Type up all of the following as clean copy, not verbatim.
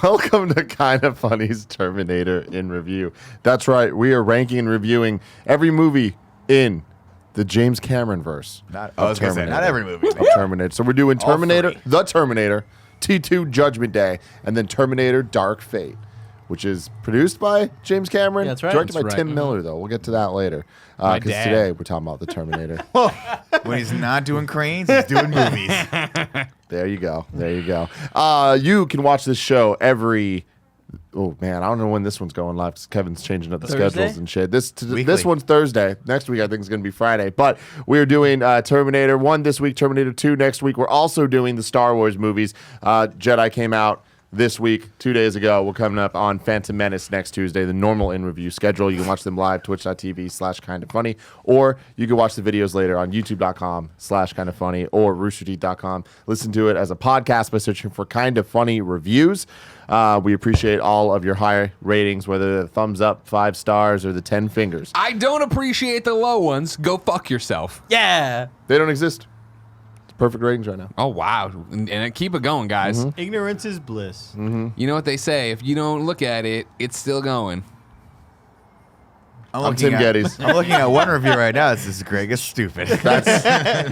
Welcome to Kind of Funny's Terminator in Review. That's right, we are ranking and reviewing every movie in the James Cameron verse. Not every movie. Of Terminator. So we're doing Terminator, The Terminator, T2 Judgment Day, and then Terminator Dark Fate, which is produced by James Cameron. Yeah, that's right. Directed That's by right. Tim Miller, though. We'll get to that later. My Because dad. today we're talking about The Terminator. When he's not doing cranes, he's doing movies. There you go. There you go. You can watch this show every... Oh, man, I don't know when this one's going live because Kevin's changing up the Thursday? schedules and shit. This Weekly. one's Thursday. Next week, I think, is going to be Friday. But we're doing Terminator 1 this week, Terminator 2 next week. We're also doing the Star Wars movies. Jedi came out this week, 2 days ago. We're coming up on Phantom Menace next Tuesday, the normal in-review schedule. You can watch them live, twitch.tv/kindoffunny, or you can watch the videos later on youtube.com/kindoffunny or roosterteeth.com. Listen to it as a podcast by searching for Kind of Funny Reviews. We appreciate all of your high ratings, whether the thumbs up, 5 stars, or the 10 fingers. I don't appreciate the low ones. Go fuck yourself. Yeah. They don't exist. It's perfect ratings right now. Oh, wow. And keep it going, guys. Ignorance is bliss. You know what they say? If you don't look at it, it's still going. I'm Tim Gettys. I'm looking at one review right now. This is Greg is stupid. That's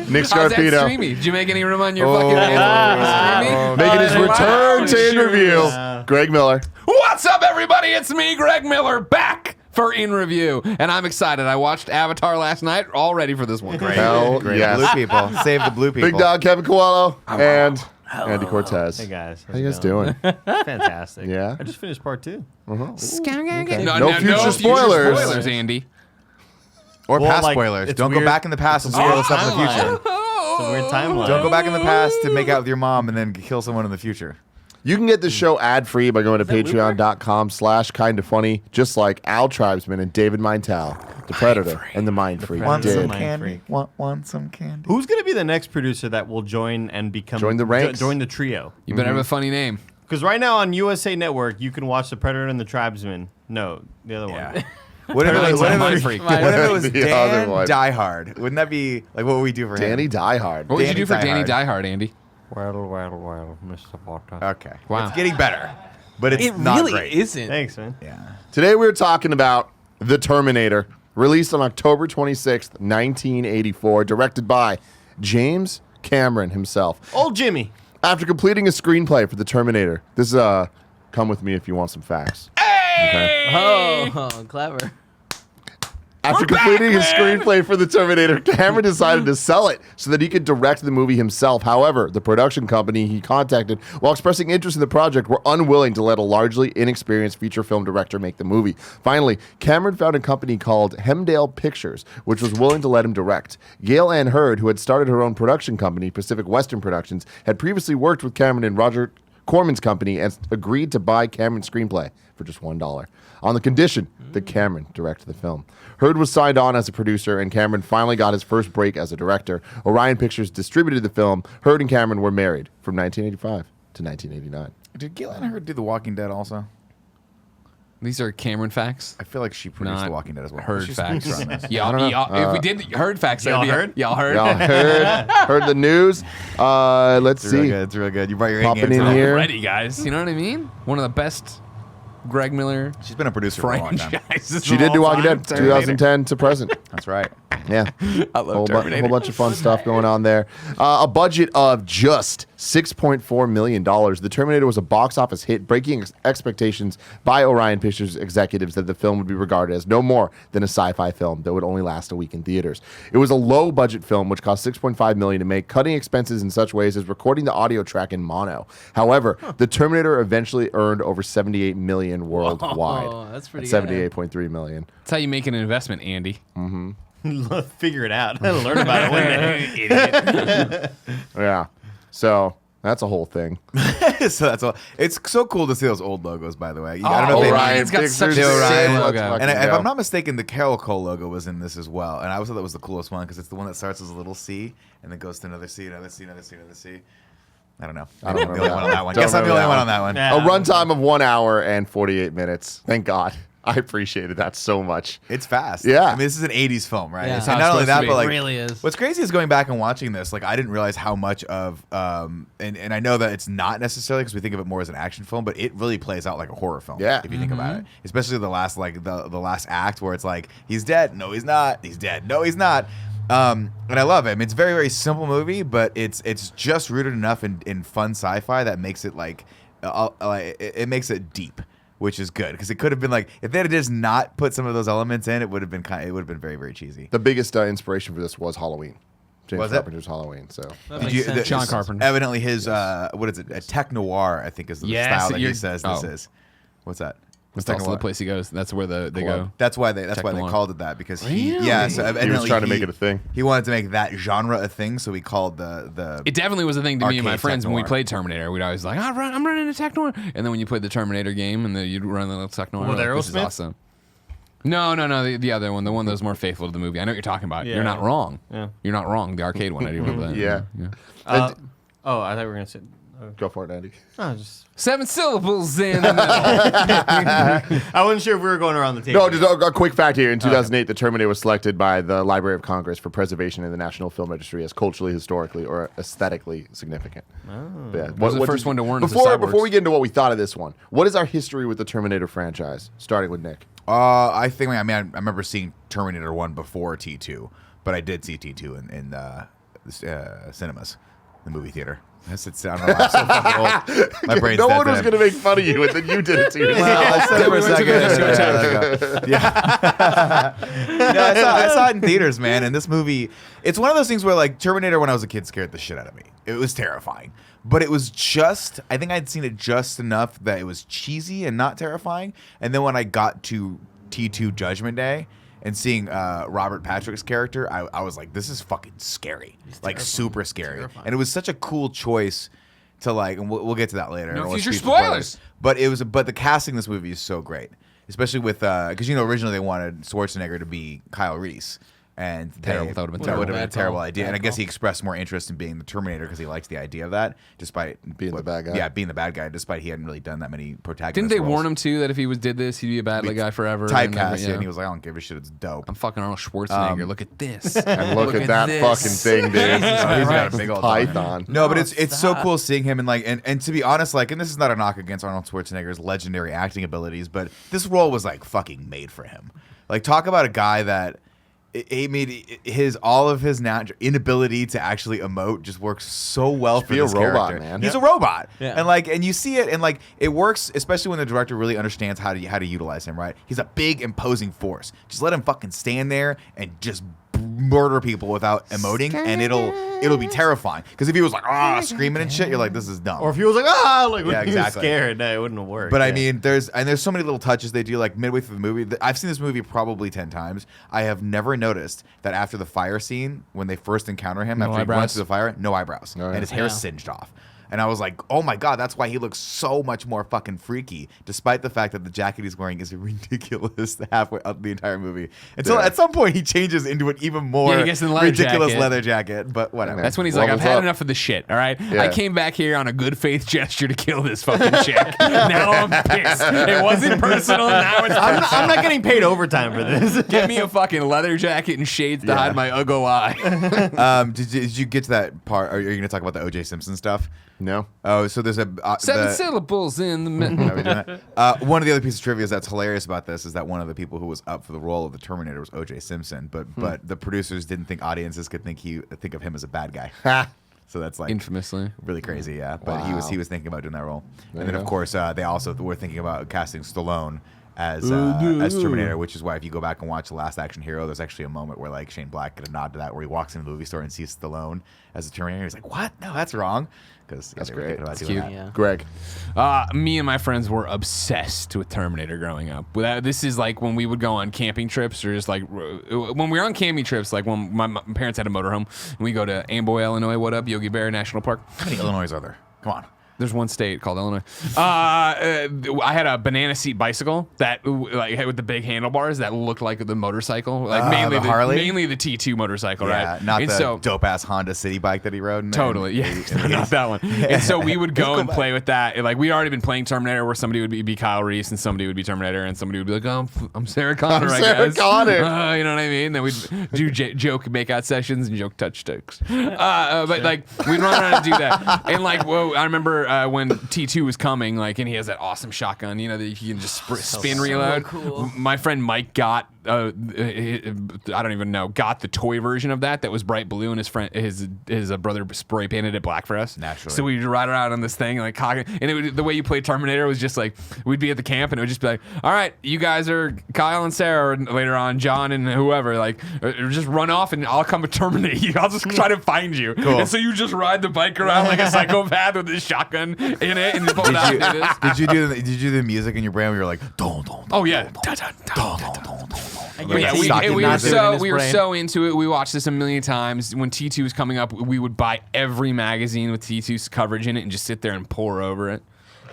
Nick How's that Scarpino streamy? Did you make any room on your fucking streamy? making his return to interview. Greg Miller. What's up, everybody? It's me, Greg Miller, back for In Review. And I'm excited. I watched Avatar last night, all ready for this one. Hell Great. yes. Blue people. Save the blue people. Big dog Kevin Coelho and Andy Cortez. Hey guys. How you guys doing? Fantastic. Yeah? I just finished part 2. No future spoilers. spoilers, Andy. Or Well, past like, spoilers. it's Don't go weird. back in the past and spoil stuff in the future. It's a weird timeline. Don't go back in the past to make out with your mom and then kill someone in the future. You can get the show ad-free by going to patreon.com/kindoffunny, just like Al Tribesman and David Meintal, the Predator and the Mind Freak Want did. some candy? Want some candy? Who's going to be the next producer that will join and become... Join the ranks. Join the trio? You better have a funny name. Because right now on USA Network, you can watch The Predator and the Tribesman. No, the other one. What if it was, Mind Freak. what if it was The other Dan one. Die Hard? Wouldn't that be like what would we do for Danny him? Diehard. What would you Danny do for Danny Diehard. Diehard, Andy? Well, Mr. Potter. Okay. Wow. It's getting better, but it's It not really great. isn't. Thanks, man. Yeah. Today we're talking about The Terminator, released on October 26th, 1984, directed by James Cameron himself. Old Jimmy. After completing a screenplay for The Terminator, this is come with me if you want some facts. Okay. Oh, clever. After completing his screenplay for The Terminator, Cameron decided to sell it so that he could direct the movie himself. However, the production company he contacted, while expressing interest in the project, were unwilling to let a largely inexperienced feature film director make the movie. Finally, Cameron found a company called Hemdale Pictures, which was willing to let him direct. Gail Ann Hurd, who had started her own production company, Pacific Western Productions, had previously worked with Cameron and Roger Corman's company and agreed to buy Cameron's screenplay for just $1 on the condition that Cameron directed the film. Hurd was signed on as a producer, and Cameron finally got his first break as a director. Orion Pictures distributed the film. Hurd and Cameron were married from 1985 to 1989. Did Galen Hurd do The Walking Dead also? These are Cameron facts. I feel like she produced Not The Walking Dead as well. Herd She's facts. producer on this. If we did herd facts, that'd Y'all be heard? Y'all heard? Y'all heard the news. Let's It's really see. good. It's really good. You brought your A Popping game in today. here. Ready, guys. You know what I mean? One of the best Greg Miller She's been a producer for a long time. franchises. She of did do all Walking time. Dead 2010 to present. That's right. Yeah. I love whole Terminator. bunch of fun stuff going on there. A budget of just $6.4 million. The Terminator was a box office hit, breaking expectations by Orion Pictures executives that the film would be regarded as no more than a sci-fi film that would only last a week in theaters. It was a low-budget film which cost $6.5 million to make, cutting expenses in such ways as recording the audio track in mono. However, the Terminator eventually earned over $78 million worldwide. Oh, that's pretty at good. $78.3 million. That's how you make an investment, Andy. Figure it out. Learn about it one day. Idiot. Yeah. So that's a whole thing. So that's all. It's so cool to see those old logos, by the way. I don't know if they- Orion's got such a Pictures, sick Orion. logo. And if I'm not mistaken, the Carol Cole logo was in this as well. And I always thought that was the coolest one because it's the one that starts as a little C and then goes to another C, another C, another C, another C. I don't know. I don't I'm the remember only one on that one. Don't Guess I'm the remember only that one on that one. Yeah. A runtime of 1 hour and 48 minutes. Thank God. I appreciated that so much. It's fast. Yeah. I mean, this is an 80s film, right? Yeah. And How not only it's that, supposed to but be. like, It really is. what's crazy is going back and watching this, like, I didn't realize how much of, and I know that it's not necessarily because we think of it more as an action film, but it really plays out like a horror film. Yeah. If you think about it. Especially the last, like, the last act where it's like, he's dead. No, he's not. He's dead. No, he's not. And I love it. I mean, it's a very, very simple movie, but it's just rooted enough in fun sci-fi that makes it like it makes it deep, which is good because it could have been like if they had just not put some of those elements in, it would have been very, very cheesy. The biggest inspiration for this was Halloween. James Was it? Carpenter's Halloween. So That makes sense. John Carpenter. Evidently, his what is it? A tech noir, I think, is the Yes, style that he you're- says this oh. is. What's that? That's Tech also noir. the place he goes. That's where they go. That's why they Tech why they noir. called it that because Really? so he was evidently trying to make it a thing. He wanted to make that genre a thing, so he called the It definitely was a thing to me and my Arcade friends when we tech noir. played Terminator. We'd always like, I'm running a tech noir. And then when you played the Terminator game and you'd run the little tech noir, With like, this is Aerosmith? awesome. No, the other one, the one that was more faithful to the movie. I know what you're talking about. Yeah. You're not wrong. Yeah. You're not wrong. The arcade one, I do remember that. Yeah. Oh, I thought we were gonna say. go for it, Andy. Oh, just. 7 syllables in the middle. I wasn't sure if we were going around the table. No, just a quick fact here. In 2008, the Terminator was selected by the Library of Congress for preservation in the National Film Registry as culturally, historically, or aesthetically significant. Oh. Yeah. was the first one to warn us of before cyborgs. we get into what we thought of this one, what is our history with the Terminator franchise? Starting with Nick. I think I remember seeing Terminator 1 before T2, but I did see T2 in cinemas, the movie theater. I don't know why I'm so fucking old. My brain's No dead one was today. going to make fun of you, and then you did it to yourself. Well, I said it for a We went to the second. Yeah. No, I saw it in theaters, man. And this movie, it's one of those things where, like, Terminator, when I was a kid, scared the shit out of me. It was terrifying. But it was I think I'd seen it just enough that it was cheesy and not terrifying. And then when I got to T2 Judgment Day and seeing Robert Patrick's character, I was like, this is fucking scary. Like, super scary. And it was such a cool choice to, like, and we'll get to that later. I No don't wanna future speak for spoilers. But the casting in this movie is so great, especially with because originally they wanted Schwarzenegger to be Kyle Reese, and Terrible. That would've been that would have been a Bad terrible call. idea. Bad And I guess call. he expressed more interest in being the Terminator because he likes the idea of that, despite Being the bad guy. Yeah, being the bad guy, despite he hadn't really done that many protagonist. Didn't they roles. warn him, too, that if he did this, he'd be a bad guy forever? Typecast, And, yeah. And he was like, I don't give a shit. It's dope. I'm fucking Arnold Schwarzenegger. Look at this. And look at that this. fucking thing, dude. Oh, he's got a big old python. No, but it's so cool seeing him and to be honest, like, and this is not a knock against Arnold Schwarzenegger's legendary acting abilities, but this role was like fucking made for him. Like, talk about a guy that he made all of his inability to actually emote just works so well for be a this robot, character. man. He's a robot, Yeah. and you see it, and like it works, especially when the director really understands how to utilize him. Right, he's a big imposing force. Just let him fucking stand there and just murder people without emoting, and it'll be terrifying. Because if he was like screaming and shit, you're like, this is dumb. Or if he was like, like when Yeah, he was exactly. scared, no, it wouldn't have worked. But I yeah. mean, there's so many little touches they do, like midway through the movie. I've seen this movie probably 10 times. I have never noticed that after the fire scene, when they first encounter him, after he runs eyebrows? through the fire, no eyebrows, Oh, yeah. and his hair's Yeah. singed off. And I was like, oh my God, that's why he looks so much more fucking freaky, despite the fact that the jacket he's wearing is ridiculous halfway up the entire movie. Until Yeah. at some point he changes into an even more Yeah, he gets in the leather ridiculous jacket. leather jacket, but whatever. That's when he's like, I've Levels had up. enough of the shit, all right? Yeah. I came back here on a good faith gesture to kill this fucking chick. Now I'm pissed. It wasn't personal, now it's I'm not getting paid overtime for this. Give me a fucking leather jacket and shades to hide my uggo eye. Did you get to that part? Are you going to talk about the O.J. Simpson stuff? No. Oh, so there's a 7 syllables in the middle. Are we doing that? One of the other pieces of trivia that's hilarious about this is that one of the people who was up for the role of the Terminator was O.J. Simpson, but the producers didn't think audiences could think of him as a bad guy. So that's like Infamously. really crazy, yeah. But Wow. he was thinking about doing that role, There and then you of go. course they also were thinking about casting Stallone as Terminator, which is why if you go back and watch The Last Action Hero, there's actually a moment where like Shane Black get a nod to that, where he walks into the movie store and sees Stallone as a Terminator. He's like, "What? No, that's wrong." Because That's great. That's cute. Yeah. Greg. Me and my friends were obsessed with Terminator growing up. This is like when we would go on camping trips, or just like when we were on camping trips, like when my parents had a motorhome, and we go to Amboy, Illinois. What up, Yogi Bear National Park? How many Illinois are there? Come on. There's one state called Illinois. I had a banana seat bicycle that like with the big handlebars that looked like the motorcycle, like mainly the Harley? mainly the T2 motorcycle, Yeah, right? not And the dope ass Honda City bike that he rode. Totally, yeah, not that one. And so we would go and play with that. And, like we'd already been playing Terminator, where somebody would be Kyle Reese and somebody would be Terminator, and somebody would be like, "Oh, I'm Sarah Connor, I Sarah guess." Connor. You know what I mean? Then we'd do joke makeout sessions and joke touch sticks. But like we'd run around and do that. And like, whoa, I remember when T2 was coming, like, and he has that awesome shotgun, you know, that you can just spin reload. Cool. My friend Mike got, I don't even know, got the toy version of that was bright blue, and his brother spray painted it black for us. Naturally. So we'd ride around on this thing, like cocking, and the way you played Terminator was just like, we'd be at the camp, and it would just be like, all right, you guys are Kyle and Sarah, or later on John and whoever, like, just run off, and I'll come terminate you. I'll just try to find you. Cool. And so you just ride the bike around like a psychopath with this shotgun in it, and you pull it out and do this. Did you do the music in your brain where you're like, don, don, Oh yeah. But yeah, we were so into it. We watched this a million times. When T2 was coming up, we would buy every magazine with T2's coverage in it and just sit there and pore over it.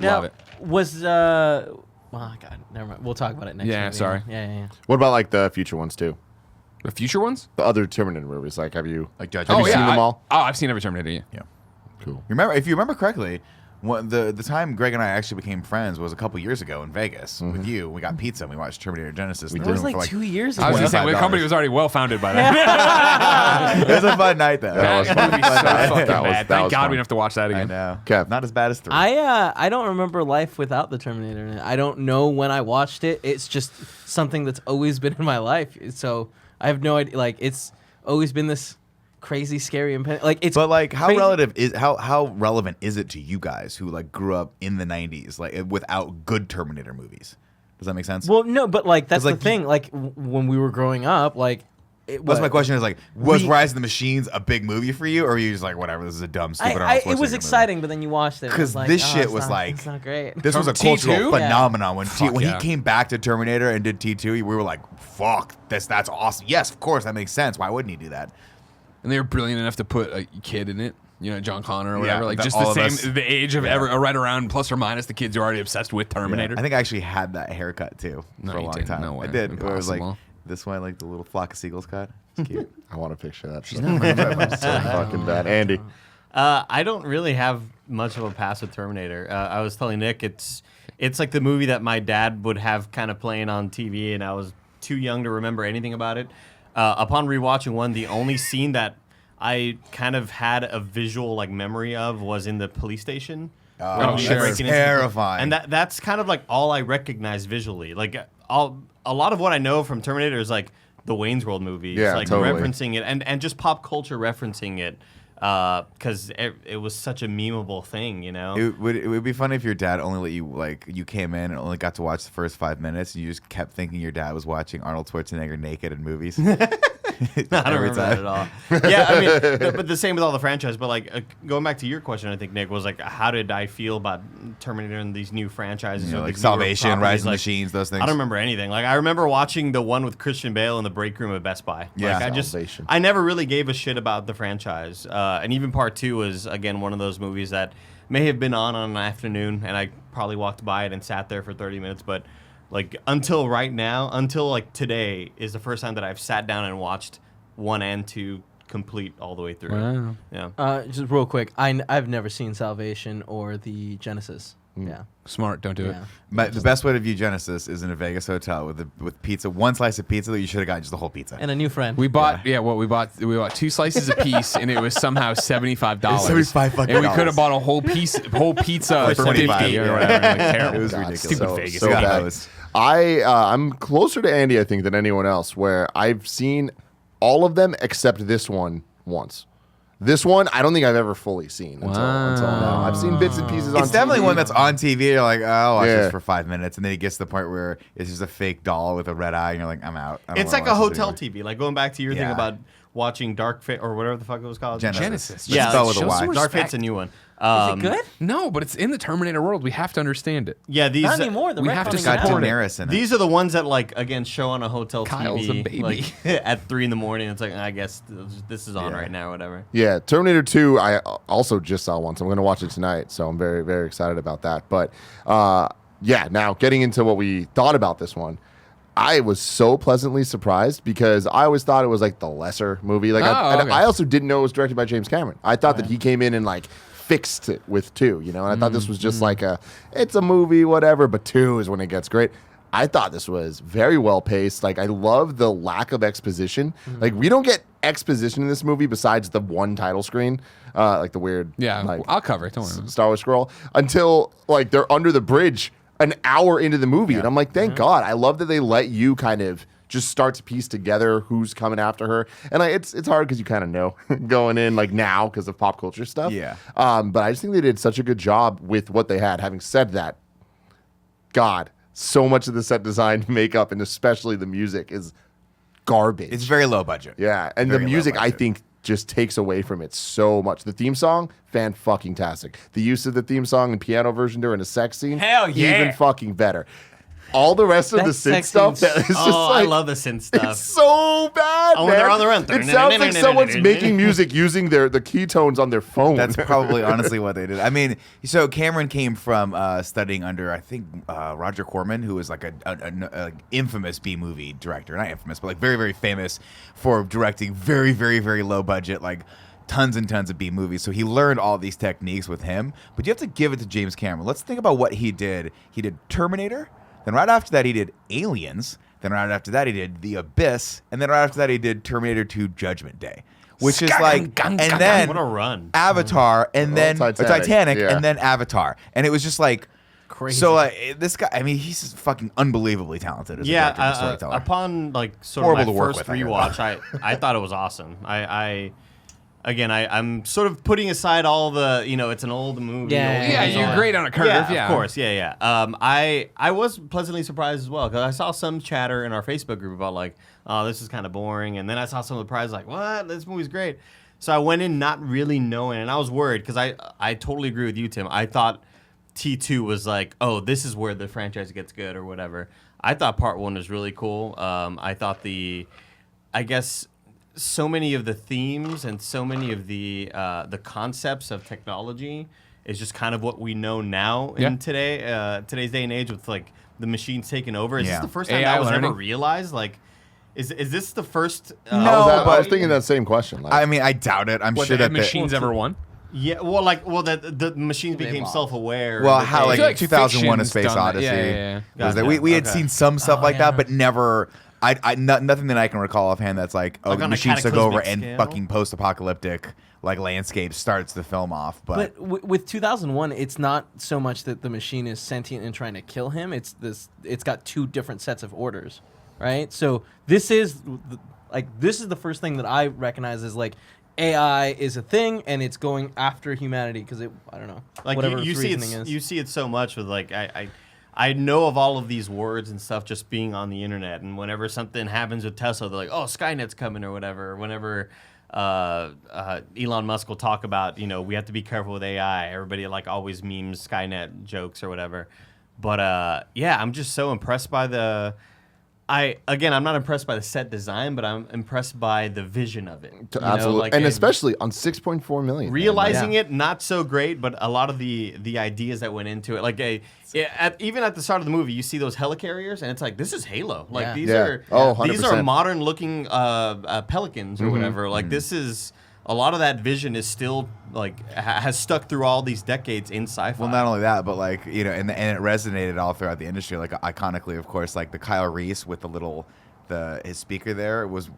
Love it. Was oh God, never mind. We'll talk about it next. Yeah, movie. sorry. Yeah. What about like the future ones too? The future ones? The other Terminator movies. Like, have you Judge? Have you seen them all? I've seen every Terminator. Yeah. Yeah. Cool. If you remember correctly, the time Greg and I actually became friends was a couple years ago in Vegas with you. We got pizza and we watched Terminator Genesis. It was like 2 years ago. I was gonna say the $25. company was already well founded by then. It was a fun night though. That was fun. Movie's so fucking That was- bad. that Thank was God fun. we don't have to watch that I again. know. Kev. Not as bad as 3. I don't remember life without the Terminator in it. I don't know when I watched it. It's just something that's always been in my life. So I have no idea. Like, it's always been this crazy, scary, and like it's. But like, how crazy. how relevant is it to you guys who like grew up in the '90s, like without good Terminator movies? Does that make sense? Well, no, but like that's like, the thing. Like when we were growing up, like. That's my question. Is like, was Rise of the Machines a big movie for you, or are you just like, whatever, this is a dumb, stupid? It was exciting, but then you watched it. Because like, this oh, shit it's was not- like, it's not great. this was a T2? cultural Yeah. phenomenon when yeah. he came back to Terminator and did T2. We were like, fuck, that's awesome. Yes, of course, that makes sense. Why wouldn't he do that? And they were brilliant enough to put a kid in it. You know, John Connor or whatever. Yeah, like that just all the of same, us- the age of right around plus or minus the kids who are already obsessed with Terminator. I think I actually had that haircut too No, for a you long didn't. time. No way. I did. Where it was like Impossible. this one, like the little flock of seagulls cut. It's cute. I want to picture that. She's not so fucking bad. Andy. I don't really have much of a past with Terminator. I was telling Nick it's like the movie that my dad would have kind of playing on TV, and I was too young to remember anything about it. Upon rewatching one, the only scene that I kind of had a visual like memory of was in the police station. Oh, When he's sure. breaking into- Terrifying. And that's kind of like all I recognize visually. Like a lot of what I know from Terminator is like the Wayne's World movies, Yeah, like totally. referencing it and just pop culture referencing it. Because it was such a memeable thing, you know. It would be funny if your dad only let you like you came in and only got to watch the first 5 minutes and you just kept thinking your dad was watching Arnold Schwarzenegger naked in movies. I don't remember that at all. Yeah, I mean, but the same with all the franchise. But like going back to your question, I think Nick was like, how did I feel about Terminator and these new franchises? You know, or like these newer Salvation, properties? Rise of the Like, Machines, those things. I don't remember anything. Like I remember watching the one with Christian Bale in the break room at Best Buy. Yeah. Like, Salvation. I never really gave a shit about the franchise. And even part 2 was again one of those movies that may have been on an afternoon, and I probably walked by it and sat there for 30 minutes. But like until right now, until like today, is the first time that I've sat down and watched 1 and 2 complete all the way through. Wow. Yeah. Just real quick, I've never seen Salvation or the Genesis. Yeah. Smart, don't do it. Yeah. But the best way to view Genesis is in a Vegas hotel with pizza, one slice of pizza that you should have gotten just the whole pizza. And a new friend. We bought we bought 2 slices a piece, and it was somehow $75. $75 fucking and we could dollars. have bought a whole pizza for 25, 50 yeah. or whatever. Like, terrible. It was God, ridiculous. Stupid So- Vegas. so God. bad. I'm closer to Andy, I think, than anyone else, where I've seen all of them except this one once. This one, I don't think I've ever fully seen until now. I've seen bits and pieces on It's definitely TV. one that's on TV. You're like, oh, I'll watch Yeah. this for 5 minutes, and then it gets to the point where it's just a fake doll with a red eye, and you're like, I'm out. I don't It's wanna like a watch this hotel anymore. TV. Like going back to your thing Yeah. about watching Dark Fate or whatever the fuck it was called. Genesis. Genesis. But spelled with a Show Y. some Yeah, Dark respect. Fate's a new one. Is it good? No, but it's in the Terminator world. We have to understand it. Yeah, these Not anymore. The we have to retconning Got it out. support it. Daenerys in it. These are the ones that like again show on a hotel Kyle's TV a baby. like at 3 in the morning. It's like I guess this is on right now or whatever. Yeah, Terminator 2, I also just saw one, so I'm going to watch it tonight. So I'm very, very excited about that. But yeah, now getting into what we thought about this one, I was so pleasantly surprised because I always thought it was like the lesser movie. Like, okay. I also didn't know it was directed by James Cameron. I thought that he came in and like fixed it with 2, you know, and I thought this was just like it's a movie, whatever, but 2 is when it gets great. I thought this was very well paced. Like, I love the lack of exposition. Like, we don't get exposition in this movie besides the one title screen, like the weird, Yeah, like, I'll cover it. Don't worry. Star Wars scroll until like they're under the bridge an hour into the movie, and I'm like, thank God. I love that they let you kind of just start to piece together who's coming after her, and it's hard because you kind of know going in like now because of pop culture stuff. Yeah. But I just think they did such a good job with what they had. Having said that, God, so much of the set design, makeup, and especially the music is garbage. It's very low budget. Yeah, and Very the low music I budget. think just takes away from it so much. The theme song, fan-fucking-tastic. The use of the theme song and piano version during a sex scene, Hell yeah. even fucking better. All the rest of That the synth sex stuff, scene's- that is just Oh, I like, love the synth stuff. it's so bad, Oh, man. when they're on the run. It sounds like someone's making music using the keytones on their phone. That's probably honestly what they did. I mean, so Cameron came from studying under, I think, Roger Corman, who was like a infamous B-movie director. Not infamous, but like very, very famous for directing very, very, very low budget, like tons and tons of B movies. So he learned all these techniques with him. But you have to give it to James Cameron. Let's think about what he did. He did Terminator. Then right after that, he did Aliens. Then right after that, he did The Abyss. And then right after that, he did Terminator 2 Judgment Day. Which is like, and then What a run. Avatar, and then Titanic, yeah. and then Avatar. And it was just like, Crazy. so this guy, I mean, he's just fucking unbelievably talented as a director and storyteller. Upon like sort Horrible of to my work first with, I rewatch, I thought it was awesome. I'm sort of putting aside all the, it's an old movie. Yeah, old Yeah, movies, you're all great that. on a curve. Yeah, Of course. Yeah. I was pleasantly surprised as well because I saw some chatter in our Facebook group about like, oh, this is kind of boring, and then I saw some of the prizes like, what? This movie's great. So I went in not really knowing, and I was worried because I totally agree with you, Tim. I thought T2 was like, oh, this is where the franchise gets good or whatever. I thought part 1 was really cool. I thought I guess so many of the themes and so many of the concepts of technology is just kind of what we know now in today's day and age with like the machines taking over. Is this Yeah. the first time AI that was ever learning. realized? Like, is this the first? No, I was but- thinking that same question. Like, I mean, I doubt it. I'm What, sure the that machines ever won? Yeah, well, the machines became evolved. self-aware. Well, that how they- like, feel like 2001: A fiction's Space done that. Odyssey. Yeah. Was that Gotcha. we had Okay. seen some stuff like yeah. that, but never. Nothing that I can recall offhand that's like, oh, Like the on a machines took over cataclysmic and scale? fucking post-apocalyptic like landscape starts the film off. But With 2001, it's not so much that the machine is sentient and trying to kill him. It's got 2 different sets of orders, right? So this is the first thing that I recognize as like AI is a thing and it's going after humanity because I don't know, like whatever you its see reasoning is. you see it so much with like I know of all of these words and stuff just being on the internet, and whenever something happens with Tesla, they're like, oh, Skynet's coming or whatever. Whenever Elon Musk will talk about, we have to be careful with AI, everybody like always memes Skynet jokes or whatever. But yeah, I'm just so impressed by I'm not impressed by the set design, but I'm impressed by the vision of it. absolutely, and especially on 6.4 million. Realizing it, not so great, but a lot of the ideas that went into it, like even at the start of the movie, you see those helicarriers, and it's like this is Halo. Like Yeah. these Yeah. are Oh, these are 100%. modern looking pelicans or whatever. Like this is a lot of that vision is still like has stuck through all these decades in sci-fi. well, not only that, but like and it resonated all throughout the industry. Like iconically, of course, like the Kyle Reese with his speaker there was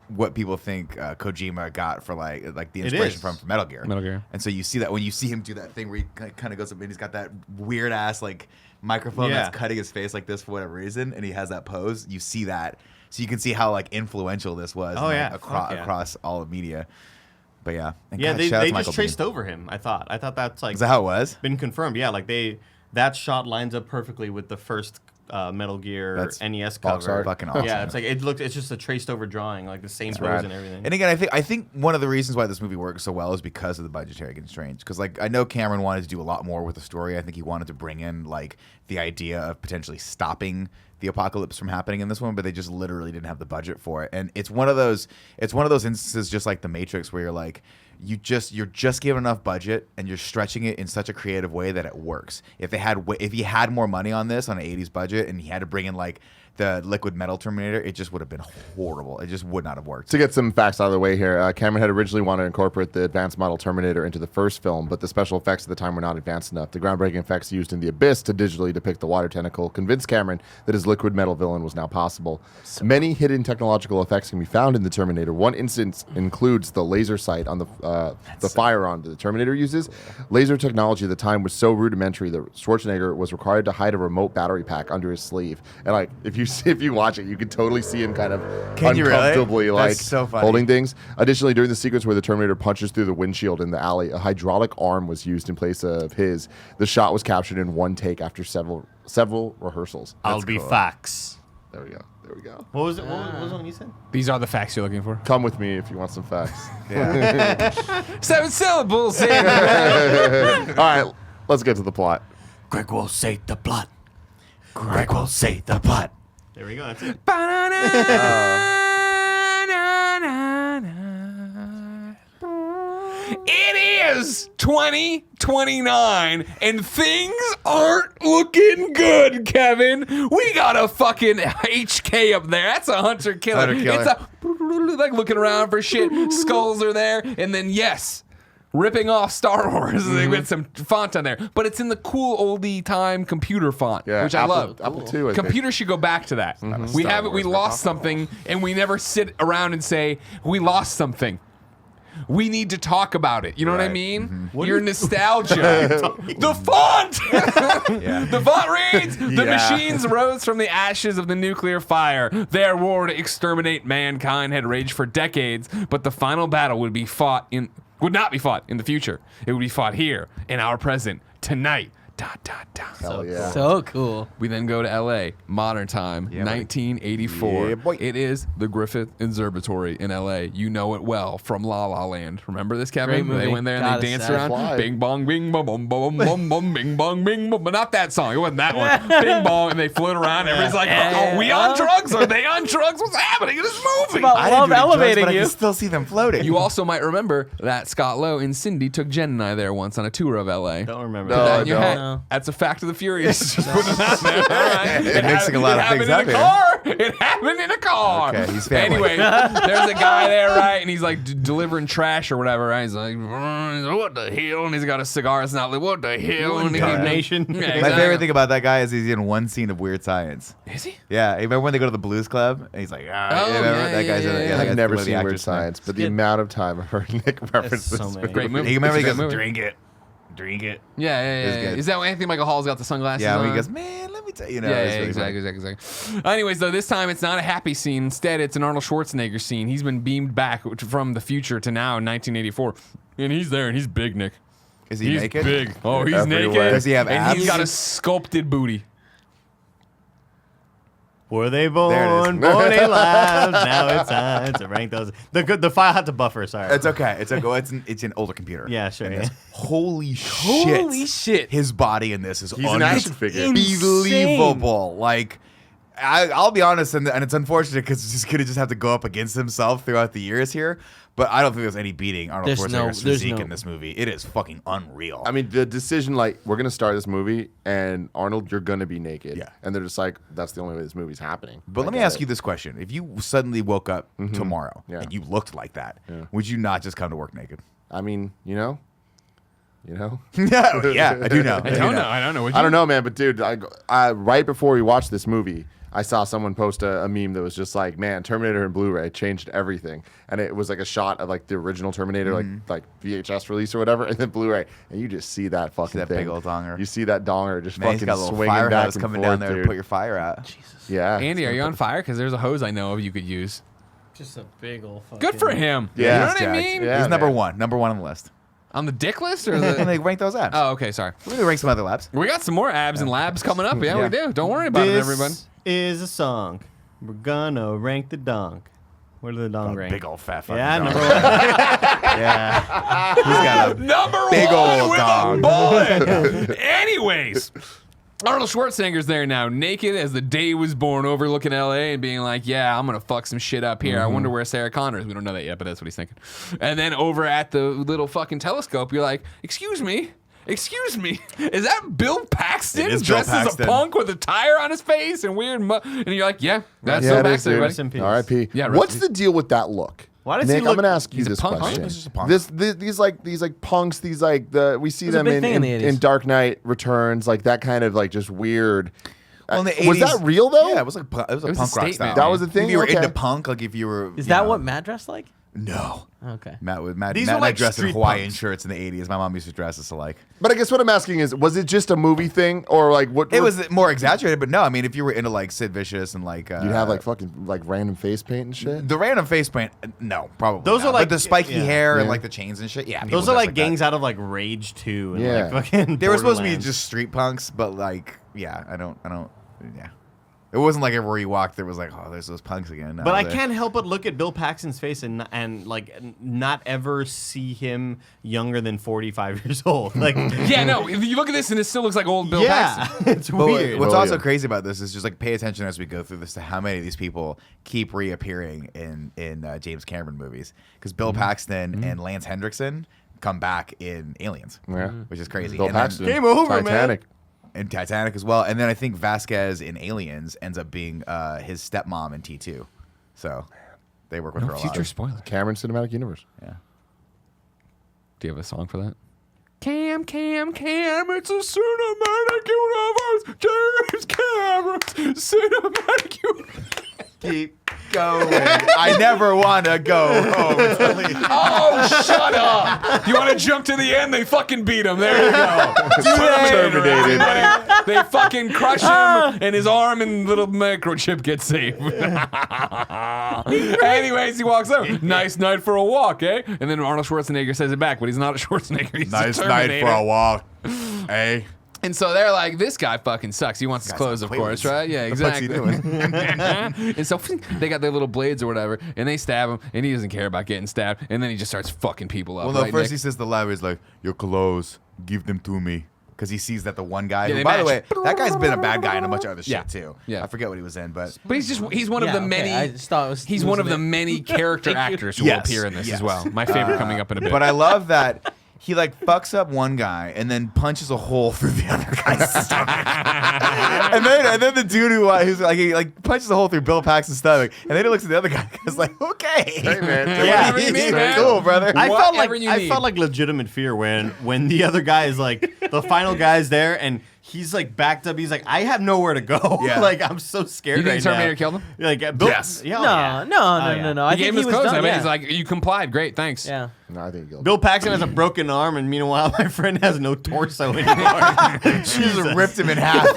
what people think Kojima got for like the inspiration is. from Metal Gear. Metal Gear. And so you see that when you see him do that thing where he kind of goes up and he's got that weird ass like microphone Yeah. that's cutting his face like this for whatever reason, and he has that pose. You see that, so you can see how like influential this was. Oh, yeah. across Fuck yeah. across all of media. But yeah, and yeah, God, they shout out to just Michael traced Biehn. over him. I thought that's like Is that how it was? been confirmed. Yeah, like that shot lines up perfectly with the first Metal Gear That's NES box cover. art. Fucking awesome. Yeah, it's just a traced over drawing, like the same pose rad. and everything. And again, I think one of the reasons why this movie works so well is because of the budgetary constraints. Because like I know Cameron wanted to do a lot more with the story. I think he wanted to bring in like the idea of potentially stopping the apocalypse from happening in this one, but they just literally didn't have the budget for it. And it's one of those instances, just like The Matrix, where you're like, you're just given enough budget and you're stretching it in such a creative way that it works. If he had more money on this on an 80s budget and he had to bring in like the liquid metal Terminator, it just would have been horrible. It just would not have worked. To get some facts out of the way here, Cameron had originally wanted to incorporate the advanced model Terminator into the first film, but the special effects at the time were not advanced enough. The groundbreaking effects used in The Abyss to digitally depict the water tentacle convinced Cameron that his liquid metal villain was now possible. Many hidden technological effects can be found in the Terminator. One instance includes the laser sight on the firearm that the Terminator uses. Laser technology at the time was so rudimentary that Schwarzenegger was required to hide a remote battery pack under his sleeve. And like, if you watch it, you can totally see him kind of Can you really? uncomfortably like That's so funny. holding things. Additionally, during the sequence where the Terminator punches through the windshield in the alley, a hydraulic arm was used in place of his. The shot was captured in one take after several rehearsals. I'll be facts. There we go. What was it? What was the one you said? These are the facts you're looking for. Come with me if you want some facts. Yeah. 7 syllables. All right, let's get to the plot. Greg will say the plot. Greg will say the plot. There we go. That's it. It is 2029 and things aren't looking good, Kevin. We got a fucking HK up there. That's a hunter killer. Hunter killer. It's a like looking around for shit. Skulls are there, and then yes, ripping off Star Wars with some font on there, but it's in the cool oldie time computer font, Yeah, which I love. Apple II. I think. Computers should go back to that. We Star haven't. We Wars lost something, and we never sit around and say we lost something. We need to talk about it. You know what I Right. mean? Your nostalgia. The font. Yeah. The font reads: The Yeah. machines rose from the ashes of the nuclear fire. Their war to exterminate mankind had raged for decades, but the final battle would not be fought in the future. It would be fought here in our present tonight. Dot, dot, dot. Hell yeah. So cool. We then go to L.A. Modern time, Yeah, buddy. 1984. Yeah, boy. It is the Griffith Observatory in L.A. You know it well from La La Land. Remember this, Kevin? Great movie. They went there and Gotta they danced say. around. Fly. Bing bong, bing bong, bum bum bum bum, bing bong, bing bong. But not that song. It wasn't that one. Bing bong, and they float around. Everybody's like, "Are we on drugs? Are they on drugs? What's happening in this movie?" about I didn't love do any drugs, elevating but I you. can still see them floating. You also might remember that Scott Lowe and Cindy took Jen and I there once on a tour of L.A. Don't remember. No, that. That in your don't. hat. No. That's a fact of the Furious. Just putting it out there. All right. They're mixing a lot of things up It happened in a here. car. It happened in a car. Okay, he's family. Anyway, there's a guy there, right? And he's like delivering trash or whatever, right? He's like, what the hell? And he's got a cigar. It's not like, what the hell? And Good nation. Yeah, My exactly. favorite thing about that guy is he's in one scene of Weird Science. Is he? Yeah, you remember when they go to the Blues Club and he's like, Oh, remember yeah, that guy's yeah, in it? yeah. that I've guy's never one of the seen Weird actors in it. Science, but the amount of time I've heard Nick reference so this many. Great movie. You remember It's he a goes, great movie. drink it. Yeah, yeah, It's yeah. good. Is that when Anthony Michael Hall's got the sunglasses Yeah, when on? he goes, man, let me tell you. Yeah, it's really funny. exactly. Anyways, though, this time it's not a happy scene. Instead, it's an Arnold Schwarzenegger scene. He's been beamed back from the future to now in 1984. And he's there, and he's big, Nick. Is he He's naked? big. Oh, he's Everywhere. naked. Does he have and he's abs? got a sculpted booty. Were they There it born? is. Born alive. Now it's time to rank those. The file had to buffer. Sorry. It's okay. It's okay. Well, it's an older computer. Yeah, sure, And yeah. it's- Holy shit. Holy shit. His body in this is He's an action figure. unbelievable. Like, I'll be honest, and it's unfortunate because he's going to just have to go up against himself throughout the years here. But I don't think there's any beating Arnold There's Schwarzenegger's there's physique no- in this movie. It is fucking unreal. I mean, the decision, like, we're going to start this movie, and Arnold, you're going to be naked. Yeah. And they're just like, that's the only way this movie's happening. But let me ask you this question. If you suddenly woke up tomorrow Yeah. and you looked like that, Yeah. would you not just come to work naked? I mean, you know? yeah, I do know. I don't know. Would I you? don't know, man, but dude, I right before we watched this movie, I saw someone post a meme that was just like, man, Terminator and Blu-ray changed everything. And it was like a shot of like the original Terminator, like VHS release or whatever, and then Blu-ray. And you just see that fucking that thing. big old donger. You see that donger just Man, he's fucking got a little swinging back firehouse and coming forth, down there dude. to put your fire out. Yeah. Andy, are you on fire? Because there's a hose I know of you could use. Just a big old fucking... Good for him. Yeah. You know what I Jacked. mean? Yeah, He's number man. one. Number one on the list. On the dick list or And the? they rank those abs. Oh, okay. Sorry. We're gonna rank some other labs. We got some more abs and labs coming up. Yeah, Yeah. we do. Don't worry about it, everyone. This is a song. We're gonna rank the donk. Where do the donk rank? Big old fat fucking Yeah, dog. number one. Yeah. He's got a Number big one old with dog. a bullet. Anyways, Arnold Schwarzenegger's there now, naked as the day was born, overlooking L.A. and being like, "Yeah, I'm gonna fuck some shit up here. I wonder where Sarah Connor is." We don't know that yet, but that's what he's thinking. And then over at the little fucking telescope, you're like, "Excuse me." Excuse me, is that Bill Paxton It is Bill dressed as a Paxton. punk with a tire on his face and weird? And you're like, yeah, that's Yeah, Bill it is, Paxton, dude. Rest everybody. in peace. R.I.P. Yeah, What's rest- the deal with that look? Why does he Nick, I'm look- gonna ask you he's a this punk, huh? question. He's just a punk. These like punks. These like we see It was a them big in, thing in the 80s. in Dark Knight Returns, like that kind of like just weird. Well, in the Was 80s that real though? Yeah, it was like it was a was a punk rock statement, style. man. That was a thing? If you were Okay. into punk, like if you were. Is you that know- what Matt dressed like? No. Okay. Matt These Matt were like dressed in street Hawaiian punks. shirts in the 80s. My mom used to dress us alike. But I guess what I'm asking is, was it just a movie thing, or like what? It was more exaggerated, but no. I mean, if you were into like Sid Vicious and like. You'd have like fucking like random face paint and shit. The random face paint, no, probably. Those not. are like- but the spiky yeah. hair and Yeah. like the chains and shit. Yeah, people Those are dress like that. gangs out of like Rage 2 and Yeah. like fucking. They were supposed to be Borderlands. just street punks, but like, yeah, I don't, yeah. It wasn't like everywhere you walked, there was like, oh, there's those punks again. But I can't help but look at Bill Paxton's face and like not ever see him younger than 45 years old. Like, Yeah, no. If you look at this and it still looks like old Bill yeah, Paxton. it's But weird. what's Oh, also yeah. crazy about this is just like pay attention as we go through this to how many of these people keep reappearing in James Cameron movies, because Bill Paxton and Lance Hendrickson come back in Aliens, Yeah. which is crazy. Bill And then- Paxton, Game over, man. Titanic. and Titanic as well. And then I think Vasquez in Aliens ends up being his stepmom in T2. So they work with her a lot. Future spoiler. Cameron Cinematic Universe. Yeah. Do you have a song for that? Cam, it's a cinematic universe. James Cameron's cinematic universe. Keep going. I never want to go home. Oh, shut up. You want to jump to the end? They fucking beat him. There you go. Terminated. They fucking crush him, and his arm and little microchip get saved. Anyways, he walks over. Nice night for a walk, eh? And then Arnold Schwarzenegger says it back, but he's not a Schwarzenegger. He's Nice a night Terminator. for a walk. Hey. And so they're like, this guy fucking sucks. He wants his Guy's clothes, on of course, Quaaludes. right? Yeah, The fuck's he exactly. And so they got their little blades or whatever, and they stab him, and he doesn't care about getting stabbed. And then he just starts fucking people up. Well, no, right, first Nick? he says the line is like, your clothes, give them to me. Because he sees that the one guy, Yeah, who, they by the way, match. that guy's been a bad guy in a bunch of other shit Yeah. too. Yeah. I forget what he was in, but But he's one of Yeah, the okay, many. I just thought it was- he's it was one a of the bit- many character Thank you. actors who Yes, will appear in this yes. as well. My favorite coming up in a bit. But I love that he like fucks up one guy and then punches a hole through the other guy's stomach. and then the dude who's like he like punches a hole through Bill Paxton's stomach, and then he looks at the other guy and is like, okay, Hey man. Yeah. Whatever you need, man. cool, brother. I felt like Whatever you I need. felt like legitimate fear when the other guy is like the final guy's there and he's like backed up. He's like, I have nowhere to go. Yeah. Like I'm so scared. You think right Terminator now. killed him? Like Bill, Yes. Yeah, No, no. I He gave think him his clothes. done, I mean, yeah. he's like, you complied. Great, thanks. Yeah. No, I think he'll. Bill Paxton has a broken arm, and meanwhile, my friend has no torso anymore. Jesus ripped him in half.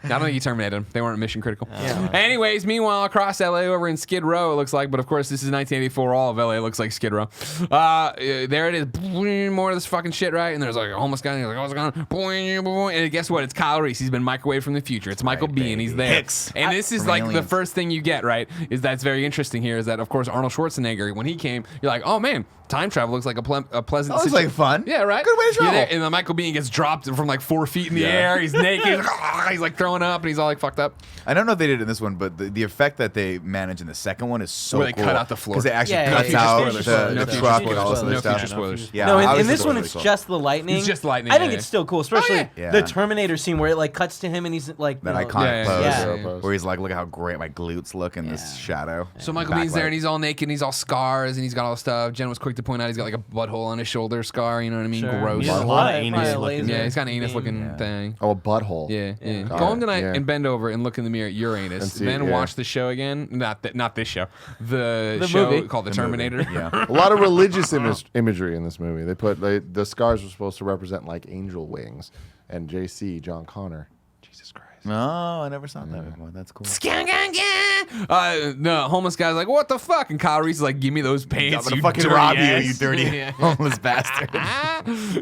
I don't think he terminated him. They weren't mission critical. Yeah. Anyways, meanwhile, across LA over in Skid Row, it looks like, but of course, this is 1984. All of LA looks like Skid Row. There it is. Boing, more of this fucking shit, right? And there's like a homeless guy, and he's like, oh, what's going on? Boing, boing. And guess what? It's Kyle Reese. He's been microwaved from the future. It's Michael Right, Biehn. He's baby. there. Hicks. And this is From like the Aliens. first thing you get, right? Is that's very interesting here is that, of course, Arnold Schwarzenegger, when he came, you're like, oh man, time travel looks like a pleasant That looks like fun. Yeah, right? Good way to You're travel. there, and then Michael Biehn gets dropped from like 4 feet in the Yeah. air. He's naked. He's like throwing up, and he's all like fucked up. I don't know if they did it in this one, but the effect that they manage in the second one is so Where they cool. cut out the floor. Because it actually Yeah, cuts yeah, out yeah. the, Spoilers. the No truck future and all this spoilers. other No stuff. future spoilers. Yeah, No, in obviously this one really it's cool. just the lightning. It's just lightning, I think yeah, it's yeah. still cool, especially Yeah. the Terminator scene where it like cuts to him and he's like that you know, iconic Yeah, pose yeah, yeah. where he's like, look at how great my glutes look in this shadow. So Michael Backlight. Bihn's there, and he's all naked, and he's all scars, and he's got all the stuff. Jen was quick to point out he's got like a butthole on his shoulder scar. You know what I mean? Sure. Gross. He has a Butthole. lot of Probably anus a looking. laser Yeah, he's got an anus beam. looking Yeah. thing. Oh, a butthole. Yeah, yeah. Got Go home it, tonight yeah. and bend over and look in the mirror at your anus. And see, Then yeah. watch the show again. Not this show. The The show movie. called The The movie. Terminator. Yeah. A lot of religious imagery in this movie. They put the scars were supposed to represent like angel wings, and JC John Connor. Jesus Christ. No, I never saw that before. That's cool. The homeless guy's like, what the fuck? And Kyle Reese is like, give me those pants, I'm gonna you fucking dirty rob you, ass. you dirty homeless bastard.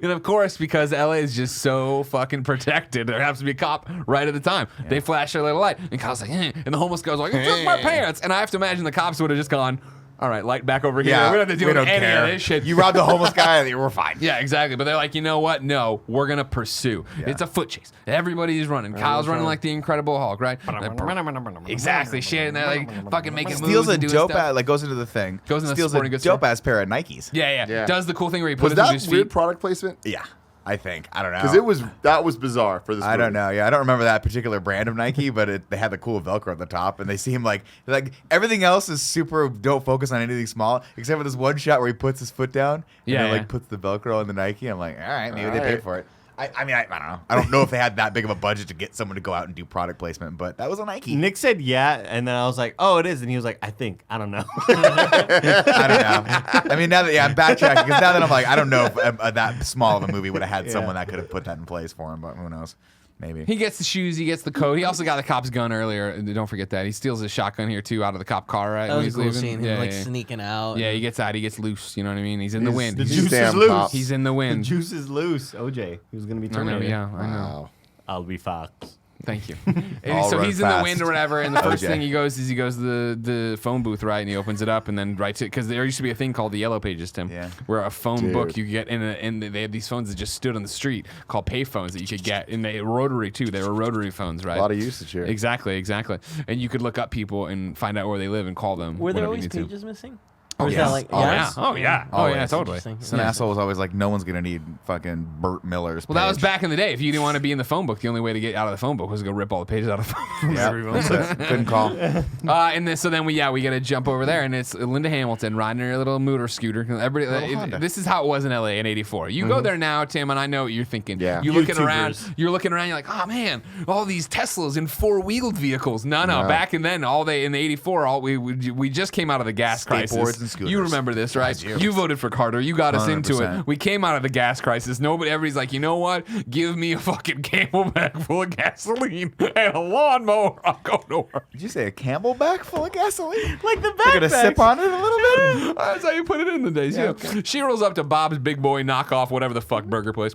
And of course, because LA is just so fucking protected, there happens to be a cop right at the time. They flash their little light, and Kyle's like, and the homeless guy's like, you took my pants. And I have to imagine the cops would have just gone, all right, light back over here. We don't have to deal with any of this shit. You robbed the homeless guy, we're fine. Yeah, exactly. But they're like, you know what? No, we're gonna pursue. Yeah. It's a foot chase. Everybody's running. Kyle's running like the Incredible Hulk, right? Exactly. Shit, and they're like fucking making Steals moves a and doing dope stuff. ass, like goes into the thing. Goes into steals sporting a goods store. dope ass pair of Nikes. Yeah. Does the cool thing where he Was puts it into that his weird feet. product placement? Yeah, I think. I don't know. Because that was bizarre for this movie. I don't know. Yeah, I don't remember that particular brand of Nike, but they had the cool Velcro at the top, and they seem like everything else is super. Don't focus on anything small, except for this one shot where he puts his foot down, and then, like puts the Velcro on the Nike. I'm like, all right, maybe they paid for it. I mean, I don't know. I don't know if they had that big of a budget to get someone to go out and do product placement, but that was a Nike. Nick said yeah, and then I was like, oh, it is. And he was like, I think. I don't know. I don't know. I mean, now that I'm backtracking because now that I'm like, I don't know if that small of a movie would have had someone that could have put that in place for him, but who knows? Maybe. He gets the shoes, he gets the coat. He also got the cop's gun earlier. Don't forget that. He steals his shotgun here too out of the cop car, right? That when was he's a cool leaving. scene. Him sneaking out. Yeah, he gets out. He gets loose. You know what I mean? He's in the wind. The He's juice is damn loose. cops. He's in the The wind. juice is loose. OJ, he was going to be I know, Terminator. yeah, I know. Wow. I'll be Fox. Thank you. All So run he's in the fast. wind or whatever, and the first OJ. thing he goes is to the phone booth, right? And he opens it up and then writes it because there used to be a thing called the Yellow Pages, Tim, Yeah. where a phone Dude. book you get and they had these phones that just stood on the street called pay phones that you could get, and they rotary too. They were rotary phones, right? A lot of usage here. Exactly. And you could look up people and find out where they live and call them. Were there whenever you always need to. pages missing? Oh, Or is yes. that like Oh, yes? Oh yeah. Always. Totally. Interesting. Some asshole was always like, no one's gonna need fucking Burt Miller's. Well, that was page. back in the day. If you didn't want to be in the phone book, the only way to get out of the phone book was to go rip all the pages out of the phone. Yeah, that's it. Couldn't call. And then so then we got to jump over there, and it's Linda Hamilton riding her little motor scooter. Everybody, Honda. this is how it was in LA in '84. You go there now, Tim, and I know what you're thinking. Yeah. You're looking around. YouTubers. You're looking around. You're like, oh man, all these Teslas and four-wheeled vehicles. No. No. Back in then, in the '84, we just came out of the gas crisis. Skateboards and scooters. You remember this, right? I do. You voted for Carter. You got us into 100%. it. We came out of the gas crisis. Everybody's like, you know what? Give me a fucking Camelback full of gasoline and a lawnmower. I'll go to work. Did you say a Camelback full of gasoline? Like the You're gonna sip backpack. on it a little bit. That's how you put it in the days. Yeah. She rolls up to Bob's Big Boy knockoff, whatever the fuck burger place.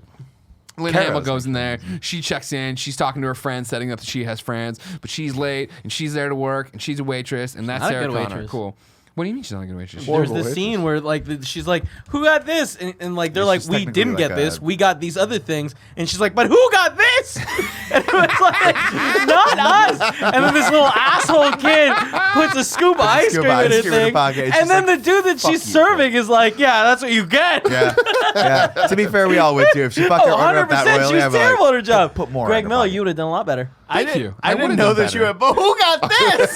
Linda Hamilton goes in there. She checks in. She's talking to her friends, setting up that she has friends, but she's late and she's there to work and she's a waitress and that's not a Sarah good Connor. waitress. Cool. What do you mean she's not a good waitress? There's Horrible this waitress. scene where she's like, "Who got this?" And like they're like, She's "We technically didn't like get this. a- We got these other things." And she's like, "But who got this?" And it was like, "Not us." And then this little asshole kid puts a scoop of ice Scoop cream of in ice her cream in her thing, pocket. It's and just then like, the dude that "Fuck she's you, serving is like, "Yeah, that's what you get." Yeah. To be fair, we all would too. If she fucked her Oh, order up that 100%. royally, She was I'd be terrible like, at her job. Put more. Greg in her Miller, pocket. you would have done a lot better. Thank you. I would've didn't know done that you better. were, but who got this?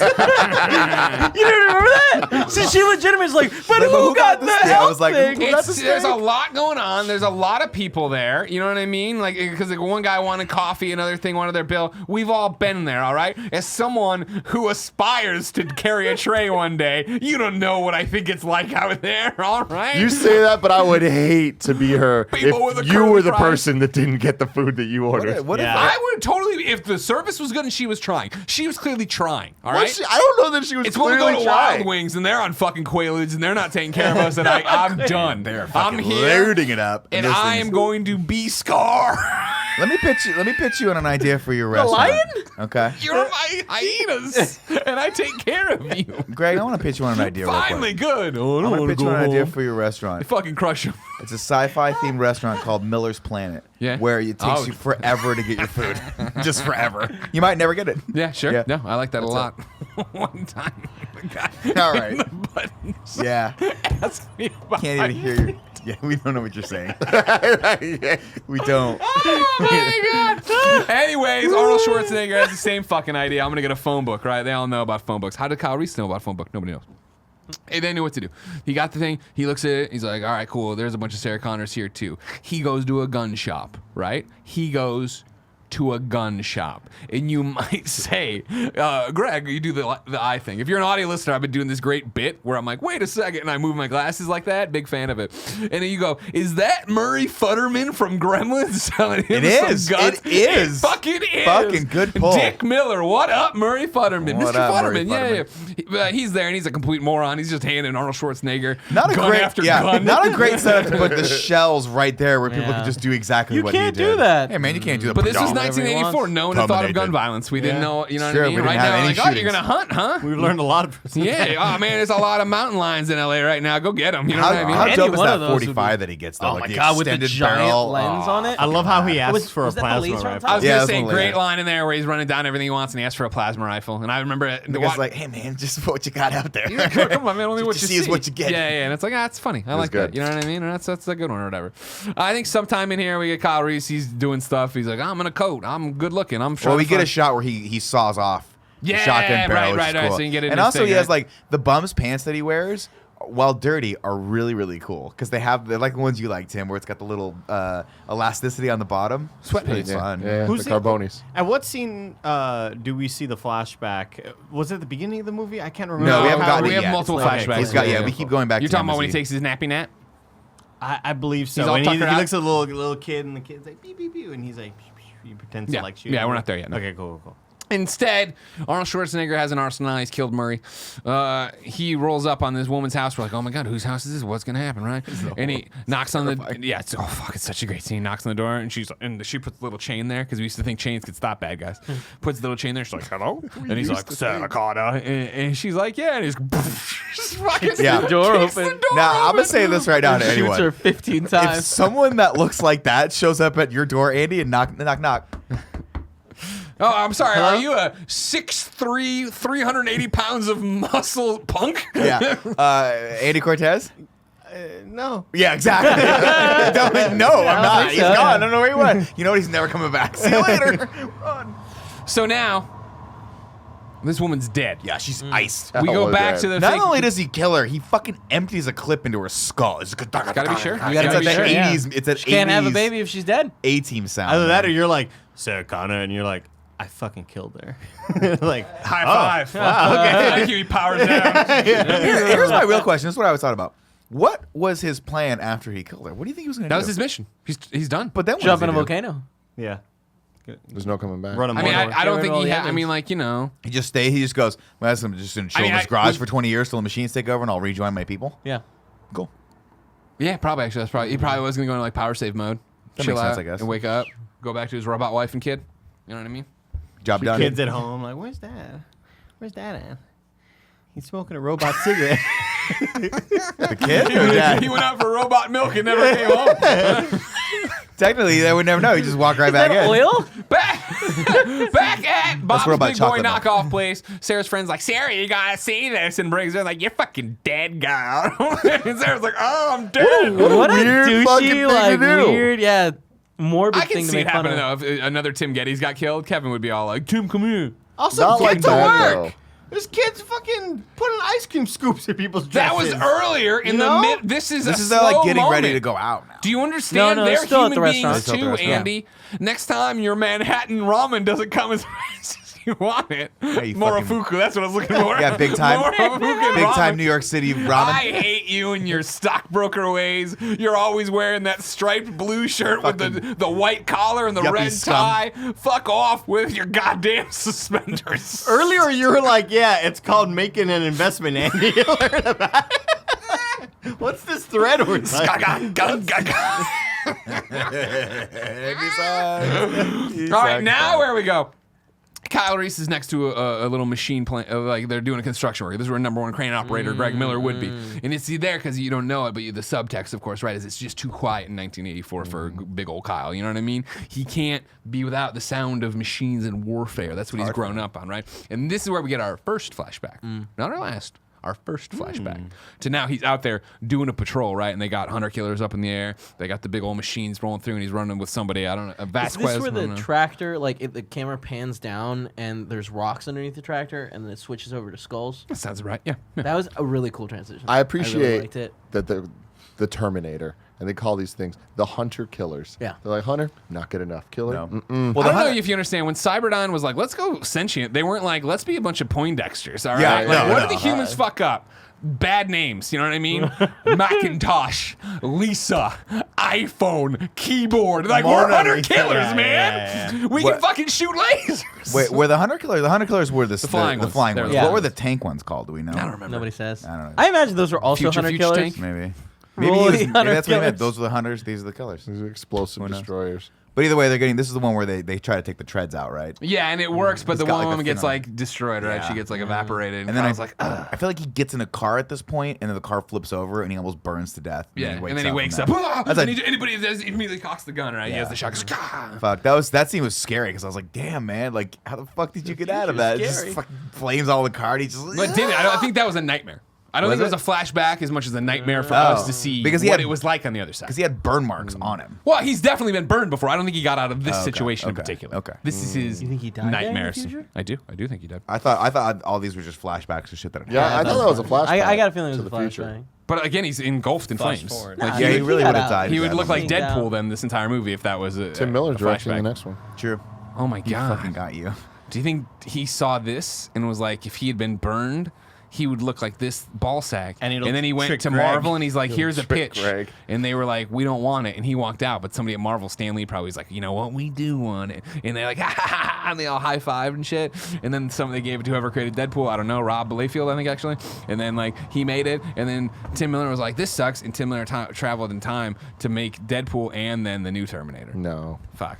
You didn't remember that? So she legitimately is like, "But Like, who got the this thing?" I health was like, thing? "Who That's the There's a steak." lot going on. There's a lot of people there. You know what I mean? Like, because one guy wanted coffee, another thing wanted their bill. We've all been there, all right? As someone who aspires to carry a tray one day, you don't know what I think it's like out there, all right? You say that, but I would hate to be her People with if the you curly were the fries. person that didn't get the food that you ordered. What if Yeah. I would totally, if the service was good and she was trying. She was clearly trying, all right? I don't know that she was It's when we clearly go to trying. Wild Wings and they're on fucking Quaaludes and they're not taking care of us and I'm done. They're I'm fucking here loading it up. and those I things- am going to be Scar. Let me pitch you on an idea for your restaurant. lion? Okay. You're my hyenas and I take care of you. Greg, I want to pitch you on an idea real Finally, quick. good. Oh, I I don't want to want to pitch go you on an idea home. for your restaurant. Fucking crush him. It's a sci-fi themed restaurant called Miller's Planet. Yeah. Where it takes Oh. you forever to get your food. Just forever. You might never get it. Yeah, sure. Yeah. No, I like that a That's lot. One time, the guy All right. in the buttons Yeah. asked me about Can't even hear you. Yeah, we don't know what you're saying. Yeah. We don't. Oh my god! Anyways, Arnold Schwarzenegger has the same fucking idea. I'm gonna get a phone book, right? They all know about phone books. How did Kyle Reese know about phone book? Nobody knows. Hey, they knew what to do. He got the thing. He looks at it. He's like, all right, cool. There's a bunch of Sarah Connors here too. He goes to a gun shop, right? He goes to a gun shop, and you might say, Greg, you do the eye thing. If you're an audio listener, I've been doing this great bit where I'm like, wait a second, and I move my glasses like that. Big fan of it. And then you go, is that Murray Futterman from Gremlins selling him some guns? It is. It fucking is. Fucking good pull. Dick Miller, what up, Murray Futterman? What Mr. up, Futterman, Murray yeah. He's there, and he's a complete moron. He's just handing Arnold Schwarzenegger Not a gun great, after gun. not a great setup to put the shells right there where people can just do exactly You what he can't did. do that. Hey man, you can't do that. But this was whatever he 1984. wants. No one had thought of gun Terminated. violence. We didn't know, you know Sure, what I we mean? didn't Right have now, any like, oh, you're shootings. going to hunt, huh? We've learned a lot. Yeah. Oh, man, there's a lot of mountain lions in LA right now. Go get them. You know How, what I mean? how Any dope is one that of those would be- 45 that he gets though? Oh like my the god, with the extended giant barrel. lens on it. I love how he asks Was- for was a that the plasma laser on rifle. top? I was Yeah, going to that's say, one later. great line in there where he's running down everything he wants and he asks for a plasma rifle. And I remember The guy's like, hey man, just what you got out there. come on, man. Only what you see is what you get. Yeah, yeah. And it's like, it's funny. I like good. that. You know what I mean? And that's a good one or whatever. I think sometime in here we get Kyle Reese. He's doing stuff. He's like, I'm in a coat. I'm good looking. I'm sure. Well, we get a shot where he saws off Yeah, the shotgun barrel, right, which is cool. so you can get it in and his also thing, he has right? like the bum's pants that he wears, while dirty, are really really cool because they're like the ones you like, Tim, where it's got the little elasticity on the bottom. Sweatpants, Yeah, fun. yeah, Who's the the- Carbonis. At what scene do we see the flashback? Was it the beginning of the movie? I can't remember. No, we haven't gotten we it have yet. multiple It's later. flashbacks. He's got we keep going back. You're to talking him about as when he takes his nappy nap? I believe so. He's all And he tuckered out? looks at the little kid, and the kid's like, beep, beep, beep, and he's like, pew, pew, pew. He pretends Yeah. to like shoot. Yeah, him. we're not there yet, no. Okay, cool. Instead, Arnold Schwarzenegger has an arsenal. He's killed Murray. He rolls up on this woman's house. We're like, oh my god, whose house is this? What's gonna happen, right? And he knocks on the. Yeah, it's such a great scene. Knocks on the door, and she puts a little chain there because we used to think chains could stop bad guys. Puts the little chain there. She's like, hello, and he's like, Santa Carter, and she's like, yeah, and he's just fucking Yeah. Door kicks the open. door Now I'm gonna open. say this right now to Shoots anyone. her 15 If times. someone that looks like that shows up at your door, Andy, and knock, Oh, I'm sorry. Are you a 6'3", 380 pounds of muscle punk? yeah, Andy Cortez. No. Yeah, exactly. No, I'm not. think He's so. gone. I don't know where he went. You know what? He's never coming back. See you later. Run. So now, this woman's dead. Yeah, she's iced. We go Oh, back dead. to the Not fake- only does he kill her, he fucking empties a clip into her skull. It's gotta be sure. It's You gotta at be the sure, 80s. It's at She can't have a 80s baby if she's dead. A-team sound. Either that or man. you're like, Sarah Connor, and you're like, I fucking killed her. Like, High five. wow, okay. Thank you. He powers down. Here's my real question. This is what I was thought about. What was his plan after he killed her? What do you think he was going to do? That was his mission. He's done. But then what Jump does in a he do? volcano. Yeah. There's no coming back. Run him I mean, over. I don't Get rid think of all he the had. I mean, evidence. like, you know. He just goes, well, I'm just going to chill I mean, in this I- garage we- for 20 years till the machines take over and I'll rejoin my people. Yeah. Cool. Yeah, probably. Actually, he probably was going to go into like power save mode, That chill makes sense, out, I guess. and wake up, go back to his robot wife and kid. You know what I mean? Job done. Kids at home, like, where's Dad? Where's Dad at? He's smoking a robot cigarette. The kid? Or dad? He went out for robot milk and never came home. Technically, they would never know. He just walk right back in. Oil? Back at Bob's robot Big Boy chocolate milk. knockoff place. Sarah's friend's like, Sarah, you gotta see this, and brings her like, you're fucking dead, guy. And Sarah's like, oh, I'm dead. What a weird fucking thing douchey, to like, do. weird, yeah, morbid I can thing to see it make fun happening of. though. If another Tim Gettys got killed, Kevin would be all like, Tim, come here. Also, Not get like to that, work. though. There's kids fucking putting ice cream scoops in people's That was dresses. earlier in the No? mid. This is This a is they're like slow getting ready moment. to go out now. Do you understand? No, They're it's still at the human beings restaurant. It's still at the too, restaurant. Andy. Next time your Manhattan ramen doesn't come as fast as you want it. you Morofuku, that's what I was looking for. Yeah, big time. Morofuku and Big time ramen. New York City ramen. I hate you and your stockbroker ways. You're always wearing that striped blue shirt with the white collar and the Yuppie red scum. tie. Fuck off with your goddamn suspenders. Earlier, you were like, yeah, it's called making an investment, Andy. You learned about it. What's this thread we're talking? All right, now where we go. Kyle Reese is next to a little machine plant, like they're doing a construction work. This is where number one crane operator Greg Miller would be, and it's there because you don't know it, but the subtext, of course, right, is it's just too quiet in 1984 for big old Kyle. You know what I mean? He can't be without the sound of machines and warfare. That's what he's grown up on, right? And this is where we get our first flashback, not our last. Our first flashback to now he's out there doing a patrol, right? And they got hunter killers up in the air. They got the big old machines rolling through, and he's running with somebody. I don't know, a Is Vasquez. this where I don't the know. tractor, like, the camera pans down and there's rocks underneath the tractor, and then it switches over to skulls? That sounds right. Yeah. That was a really cool transition. I really appreciate liked it. that the Terminator and they call these things the hunter killers. Yeah. They're like, hunter, not good enough. Killer, No. mm-mm. Well, I the don't know hunter- if you understand. When Cyberdyne was like, let's go sentient, they weren't like, let's be a bunch of Poindexters, all Yeah, right? Like, no, what no. do the humans fuck up? Bad names, you know what I mean? Macintosh, Lisa, iPhone, keyboard. Like, we're Mona hunter Lisa. killers, Yeah, man. yeah, We What- can fucking shoot lasers. Wait, were the hunter killers? The hunter killers were the flying the ones. flying They're ones. the What flying were the ones. tank ones called? Do we know? I don't remember. Nobody says. I don't know. I imagine those were also Future hunter killers. tank? Maybe. Roll Maybe the hunter that's what he meant. killers. Those are the hunters. These are the killers. These are explosive Who knows? destroyers. But either way, they're getting. This is the one where they try to take the treads out, right? Yeah, and it works, but It's the got, one like, a woman gets fin on like destroyed, right? Yeah. She gets like evaporated. And then I I was like, ugh. I feel like he gets in a car at this point, and then the car flips over, and he almost burns to death. Yeah, and then he wakes from up. that. Ah! That's And a- anybody that immediately cocks the gun, right? He has the shot. Goes, "Ah!" Fuck, that scene was scary because I was like, damn, man, like how the fuck did you get out of that? It future's just scary. fucking flames all the car. And he just But didn't I think that was a nightmare. I don't Was think it was a flashback as much as a nightmare for us to see Because he what had- it was like on the other side. because he had burn marks on him. Well, he's definitely been burned before. I don't think he got out of this Okay, situation in okay, particular. okay. This is his You think he died there in the nightmares. future? I do think he did. I thought all these were just flashbacks to shit that. Had Yeah, happened. I thought that was a flashback. I got a feeling it to was a the future. flashback. But again, he's engulfed in Flash flames. forward. Like, Nah, Yeah, he really got would have out. died. he would look like He got Deadpool out. then this entire movie if that was a Tim Miller a directing flashback. the next one. True. Oh my He god! fucking got you. Do you think he saw this and was like, if he had been burned, he would look like this ball sack? And he'll then he went trick to Greg. Marvel and he's like, here's a trick pitch. Greg. And they were like, we don't want it. And he walked out. But somebody at Marvel, Stan Lee, probably was like, you know what? We do want it. And they're like, ha ha ha. And they all high fived and shit. And then they gave it to whoever created Deadpool. I don't know, Rob Liefeld, I think, actually. And then like he made it. And then Tim Miller was like, this sucks. And Tim Miller traveled in time to make Deadpool and then the new Terminator. No. Fuck.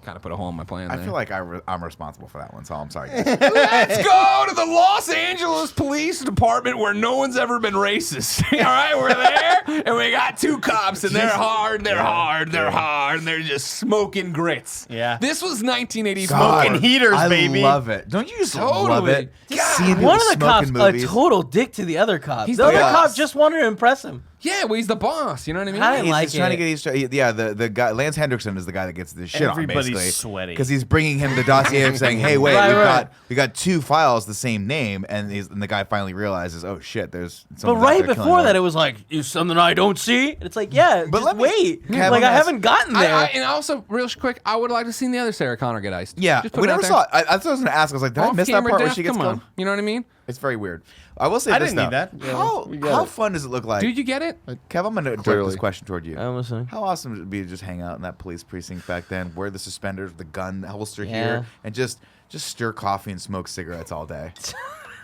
Kind of put a hole in my plan I there. feel like I'm responsible for that one, so I'm sorry. Let's go to the Los Angeles Police Department where no one's ever been racist. All right, we're there, and we got two cops, and they're hard, and they're just smoking grits. Yeah. This was 1984. Smoking heaters, I baby. love it. Don't you just love Totally. it? God. Seeing people One of the cops smoking movies. a total dick to the other cop. He's The the other boss. cop just wanted to impress him. Yeah, well, he's the boss. You know what I mean? I didn't He's like just trying to it. get yeah, the guy Lance Hendrickson is the guy that gets the shit Everybody's on basically sweaty. because he's bringing him the dossier of saying, hey, wait, Right. we got two files the same name, and the guy finally realizes, oh shit, there's. But someone's out right there before killing that, him. it was like, "Is something I don't see?" And it's like, yeah, But just let me- wait. Kevin, Like I that's- haven't gotten there. And also, real quick, I would like to see the other Sarah Connor get iced. Yeah, Just put we it out never there. saw it. That's what I was gonna ask. I was like, did I miss that Off-camera part where death? she gets Come killed? on. You know what I mean? It's very weird. I will say I this didn't need though. that. How we got it. fun does it look like? Dude, you get it? Kev, I'm gonna direct Clearly. this question toward you. I'm listening. How awesome would it be to just hang out in that police precinct back then, wear the suspenders, the gun holster Yeah. here, and just stir coffee and smoke cigarettes all day?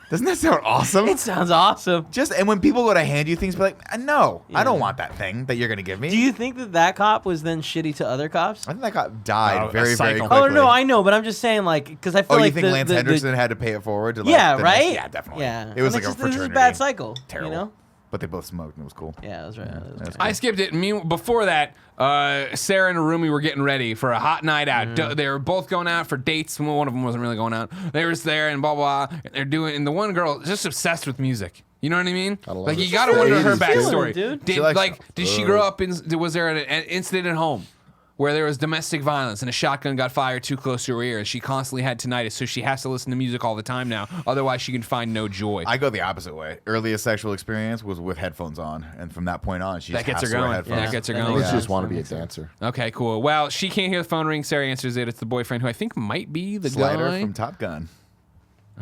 Doesn't that sound awesome? It sounds awesome. And when people go to hand you things, be like, no, I don't Yeah. want that thing that you're gonna give me. Do you think that cop was then shitty to other cops? I think that cop died Oh, a very, very cycle. quickly. Oh no, I know, but I'm just saying, like, because I feel Oh, like you think Lance the, Henderson had to pay it forward? To, like, yeah, the right. next- yeah, definitely. Yeah, It was And like a it's just- This is fraternity. a bad cycle. Terrible. You know? But they both smoked and it was cool. Yeah, that's right. That's I skipped it. Before that, Sarah and Arumi were getting ready for a hot night out. They were both going out for dates. One of them wasn't really going out. They were there and blah blah. And they're doing. And the one girl is just obsessed with music. You know what I mean? love Like it. you gotta wonder her She's feeling backstory. it, dude. Did She likes like stuff. did she grow up in? Was there an incident at home? Where there was domestic violence and a shotgun got fired too close to her ear, and she constantly had tinnitus, so she has to listen to music all the time now. Otherwise, she can find no joy. I go the opposite way. Earliest sexual experience was with headphones on, and from that point on, she That just gets has her to wear going. headphones. That gets her That going. makes Let's Yeah. just want to be a dancer. Okay, cool. Well, she can't hear the phone ring. Sarah answers it. It's the boyfriend who I think might be the Slider guy. from Top Gun.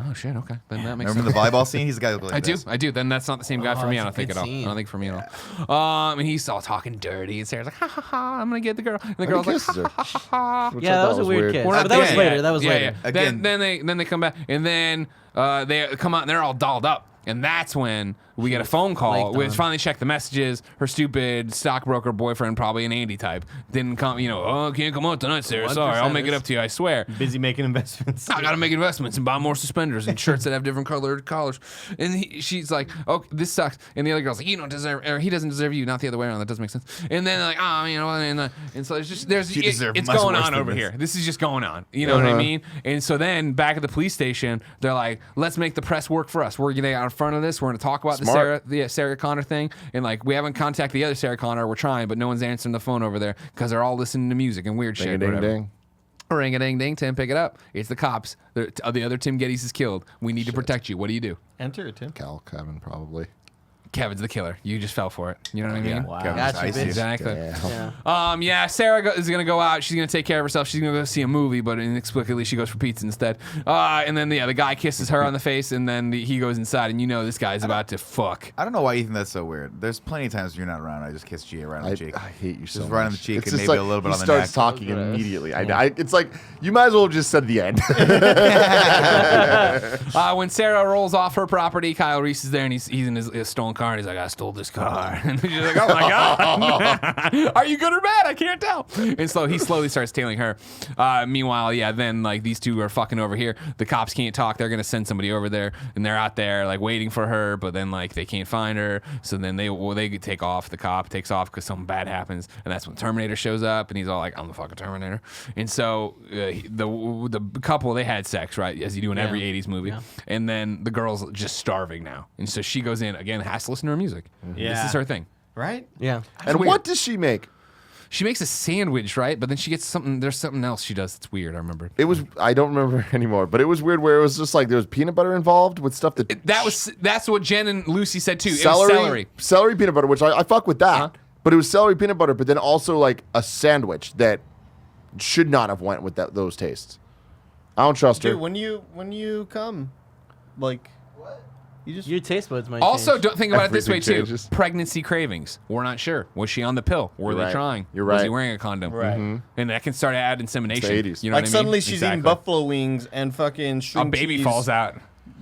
Oh shit. Okay, then that makes Remember sense. the volleyball scene? He's the guy who looked like this. I do. Then that's not the same guy for Oh, me. I it's don't a think good at all. scene. I don't think for me at all. And he's all talking dirty, and Sarah's like, ha ha ha, I'm gonna get the girl. And the And he girl's like, kisses her. ha ha ha. Which Yeah, I that thought was a weird kiss. Well, But that was again, later. That was yeah, later. yeah. Again. Then they come back, and then they come out, and they're all dolled up. And that's when we get a phone call. flaked We on. finally check the messages. Her stupid stockbroker boyfriend, probably an Andy type, didn't come. You know, oh, can't come out tonight, Sarah. Sorry, I'll make it up to you. I swear. Busy making investments. I gotta make investments and buy more suspenders and shirts that have different colored collars. And she's like, "Oh, this sucks." And the other girl's like, "You don't deserve, or he doesn't deserve you, not the other way around." That doesn't make sense. And then like, "Oh, you know," and so it's just You deserve it's much going worse on than over this. here. This is just going on. You know what I mean? And so then back at the police station, they're like, "Let's make the press work for us. We're gonna get out in front of this. We're gonna talk about Smart. the Sarah Connor thing, and like we haven't contacted the other Sarah Connor. We're trying, but no one's answering the phone over there because they're all listening to music and weird Ding shit." a ding whatever. ding. Ring a ding ding, Tim, pick it up. It's the cops. The other Tim Gettys is killed. We need to protect you. What do you do? Enter it, Tim. Cal Kevin probably. Kevin's the killer. You just fell for it. You know what I mean? Wow. Kevin's Gotcha, icy. bitch. Exactly. Yeah. Sarah is gonna go out. She's gonna take care of herself. She's gonna go see a movie, but inexplicably she goes for pizza instead. And then the guy kisses her on the face, and then he goes inside, and this guy's about to fuck. I don't know why you think that's so weird. There's plenty of times when you're not around. I just kiss Gia right on the cheek. I hate you so Just much. right on the cheek It's and just maybe like, a little bit he on the starts neck. talking immediately. It's like you might as well have just said the end. When Sarah rolls off her property, Kyle Reese is there, and he's in his stolen car, and he's like, I stole this car. And she's like, oh my God. Are you good or bad? I can't tell. And so he slowly starts tailing her. Meanwhile, then like these two are fucking over here. The cops can't talk. They're going to send somebody over there, and they're out there like waiting for her, but then like they can't find her. So then they take off. The cop takes off because something bad happens, and that's when Terminator shows up, and he's all like, I'm the fucking Terminator. And so the couple, they had sex, right, as you do in every 80s movie. Yeah. And then the girl's just starving now. And so she goes in, again, has to listen to her music. Yeah. This is her thing. Right? Yeah. And weird. what does she make? She makes a sandwich, right? But then she gets something, there's something else she does that's weird, I remember. It was, I don't remember anymore, but it was weird where it was just like there was peanut butter involved with stuff that. That's what Jen and Lucy said too. It was Celery peanut butter, which I fuck with that. But it was celery peanut butter, but then also like a sandwich that should not have went with those tastes. I don't trust her. Dude, when you come, like, you just Your taste buds might Also, change. don't think about it this way Everything too. changes. Pregnancy cravings. We're not sure. Was she on the pill? Were You're they right. trying? You're Was he right. wearing a condom? Right. And that can start to add insemination. It's the 80s. You know like what I mean? suddenly she's eating Exactly. buffalo wings and fucking A string baby cheese. falls out.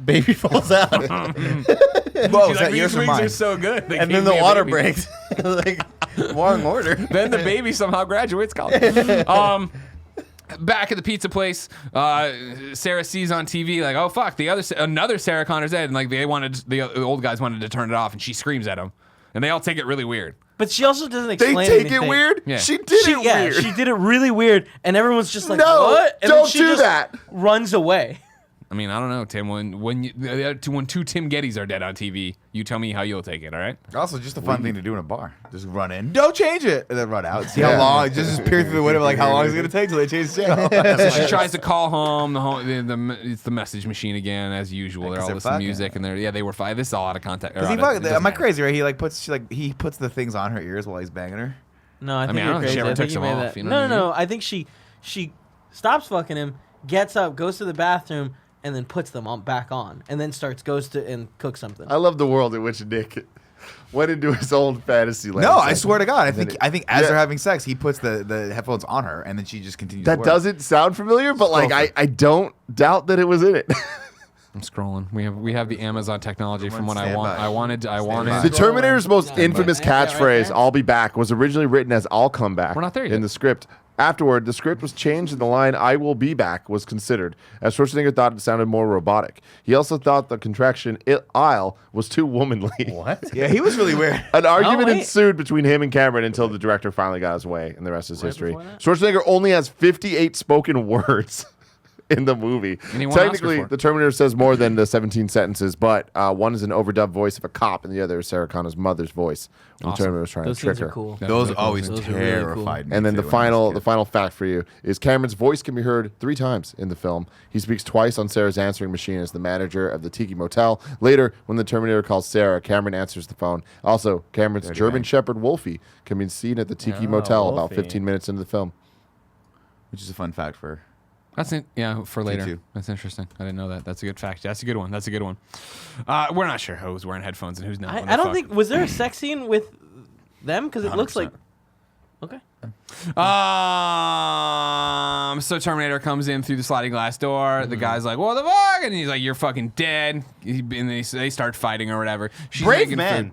Baby falls out. Whoa, She's is like, that these yours or wings mine? are so good. They and gave then the me a water baby. breaks. Like, wrong order. Then the baby somehow graduates college. Back at the pizza place, Sarah sees on TV like, "Oh fuck!" Another Sarah Connor's dead, and like the old guys wanted to turn it off, and she screams at him, and they all take it really weird. But she also doesn't They explain take anything. it weird? Yeah. She did it weird. She did it really weird, and everyone's just like, No, what? And then don't she do just that. runs away. I mean, I don't know, Tim. When two Tim Gettys are dead on TV, you tell me how you'll take it. All right? Also, just a fun thing to do in a bar. Just run in, don't change it, and then run out. See Yeah. how long. Just peer through the window, like how long is it gonna take till they change the channel? So she tries to call home. It's the message machine again, as usual. They're all they're listening to fucking. music, and they were fine. This is all out of context. Am I crazy? Right? He puts the things on her ears while he's banging her. No, I think mean, I you're don't think she crazy. ever I think took you them made off, that. you know No, what I no. I think she stops fucking him, gets up, goes to the bathroom, and then puts them back on, and then goes to and cooks something. I love the world in which Nick went into his old fantasy land. No, I swear to God, I think as Yeah. they're having sex, he puts the headphones on her, and then she just continues. That to work. doesn't sound familiar, but like Scroll I don't doubt that it was in it. I'm scrolling. We have the Amazon technology from what I Stand want. by. I wanted. by. The Terminator's most No, infamous but- right catchphrase, there. "I'll be back," was originally written as "I'll come back." We're not there in yet. the script. Afterward, the script was changed and the line "I will be back" was considered, as Schwarzenegger thought it sounded more robotic. He also thought the contraction "I'll" was too womanly. What? Yeah, he was really weird. An argument wait. ensued between him and Cameron until the director finally got his way, and the rest is history. before that? Schwarzenegger only has 58 spoken words in the movie. And he won an Oscar Technically, for it. the Terminator says more than the 17 sentences, but one is an overdubbed voice of a cop, and the other is Sarah Connor's mother's voice when Awesome. the Terminator was trying Those to trick scenes are her. cool. Those Those always are really cool. terrified me. And then too the when I was a kid. final fact for you is Cameron's voice can be heard 3 times in the film. He speaks twice on Sarah's answering machine as the manager of the Tiki Motel. Later, when the Terminator calls Sarah, Cameron answers the phone. Also, Cameron's Dirty German bang. Shepherd Wolfie can be seen at the Tiki Oh, Motel about Wolfie. 15 minutes into the film. which is a fun fact for. That's it. Yeah, for later. too. That's interesting. I didn't know that. That's a good fact. That's a good one. That's a good one. We're not sure who's wearing headphones and who's not. What the I don't fuck? think was there a sex scene with them because it looks like. Okay. So Terminator comes in through the sliding glass door. The guy's like, "What the fuck?" And he's like, "You're fucking dead." And they start fighting or whatever. She's Brave making man. food.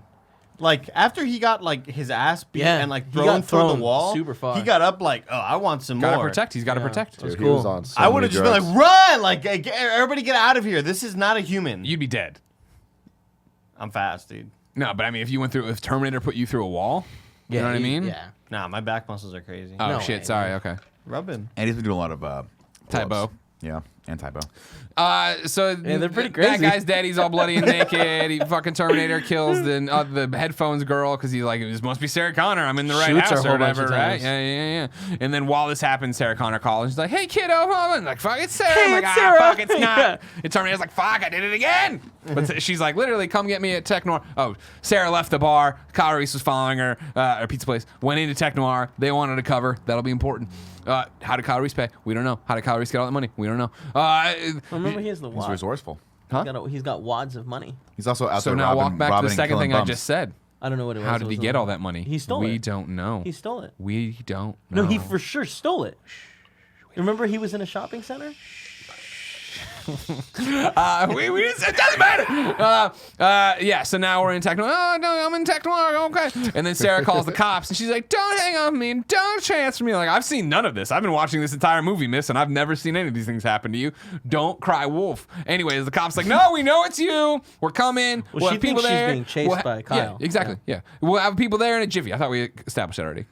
Like after he got like his ass beat Yeah, and like he thrown got through the thrown wall, super far. he got up like, oh, I want some Gotta more. protect. He's got to protect. That was Dude, he cool. was on so I would many have just been drugs. like, run! Like, everybody get out of here. This is not a human. You'd be dead. I'm fast, dude. No, but I mean, if Terminator put you through a wall, you know what I mean? Yeah. Nah, my back muscles are crazy. Oh No shit! way. Sorry. Okay. Rub him. And he's been doing a lot of Tybo. pull-ups. Yeah. And Typo. So they're pretty That crazy. guy's dead. He's all bloody and naked. He fucking Terminator kills the headphones girl because he's like, this must be Sarah Connor. I'm in the right Shoots her house a or whole bunch whatever, of right? times. Yeah. And then while this happens, Sarah Connor calls and she's like, hey, kiddo, hold on. Like, fuck, it's Sarah. Hey, I'm like, it's Sarah. fuck, it's not. Yeah. And Terminator's like, fuck, I did it again. But she's like, literally, come get me at Tech Noir. Oh, Sarah left the bar. Kyle Reese was following her, or pizza place. Went into Tech Noir. They wanted a cover. That'll be important. How did Kyle Reese pay? We don't know. How did Kyle Reese get all that money? We don't know. Remember, he has the He's wad. resourceful. He's got wads of money. He's also out So there now robbing, walk back to robbing the and second killing thing I bums. just said. I don't know what it was. How It did he was get a- all that money? He stole We it. don't know. He stole it. We don't know. No, he for sure stole it. Remember, he was in a shopping center. It doesn't matter. Yeah, so now we're in Tech Noir. Oh, no, I'm in Tech Noir. Okay. And then Sarah calls the cops, and she's like, don't hang on me and don't transfer me. Like, I've seen none of this. I've been watching this entire movie, miss, and I've never seen any of these things happen to you. Don't cry wolf. Anyways, the cop's like, no, we know it's you. We're coming. Well, We'll she have people thinks she's there. being chased by Kyle. Yeah, exactly. Yeah. We'll have people there in a jiffy. I thought we established that already.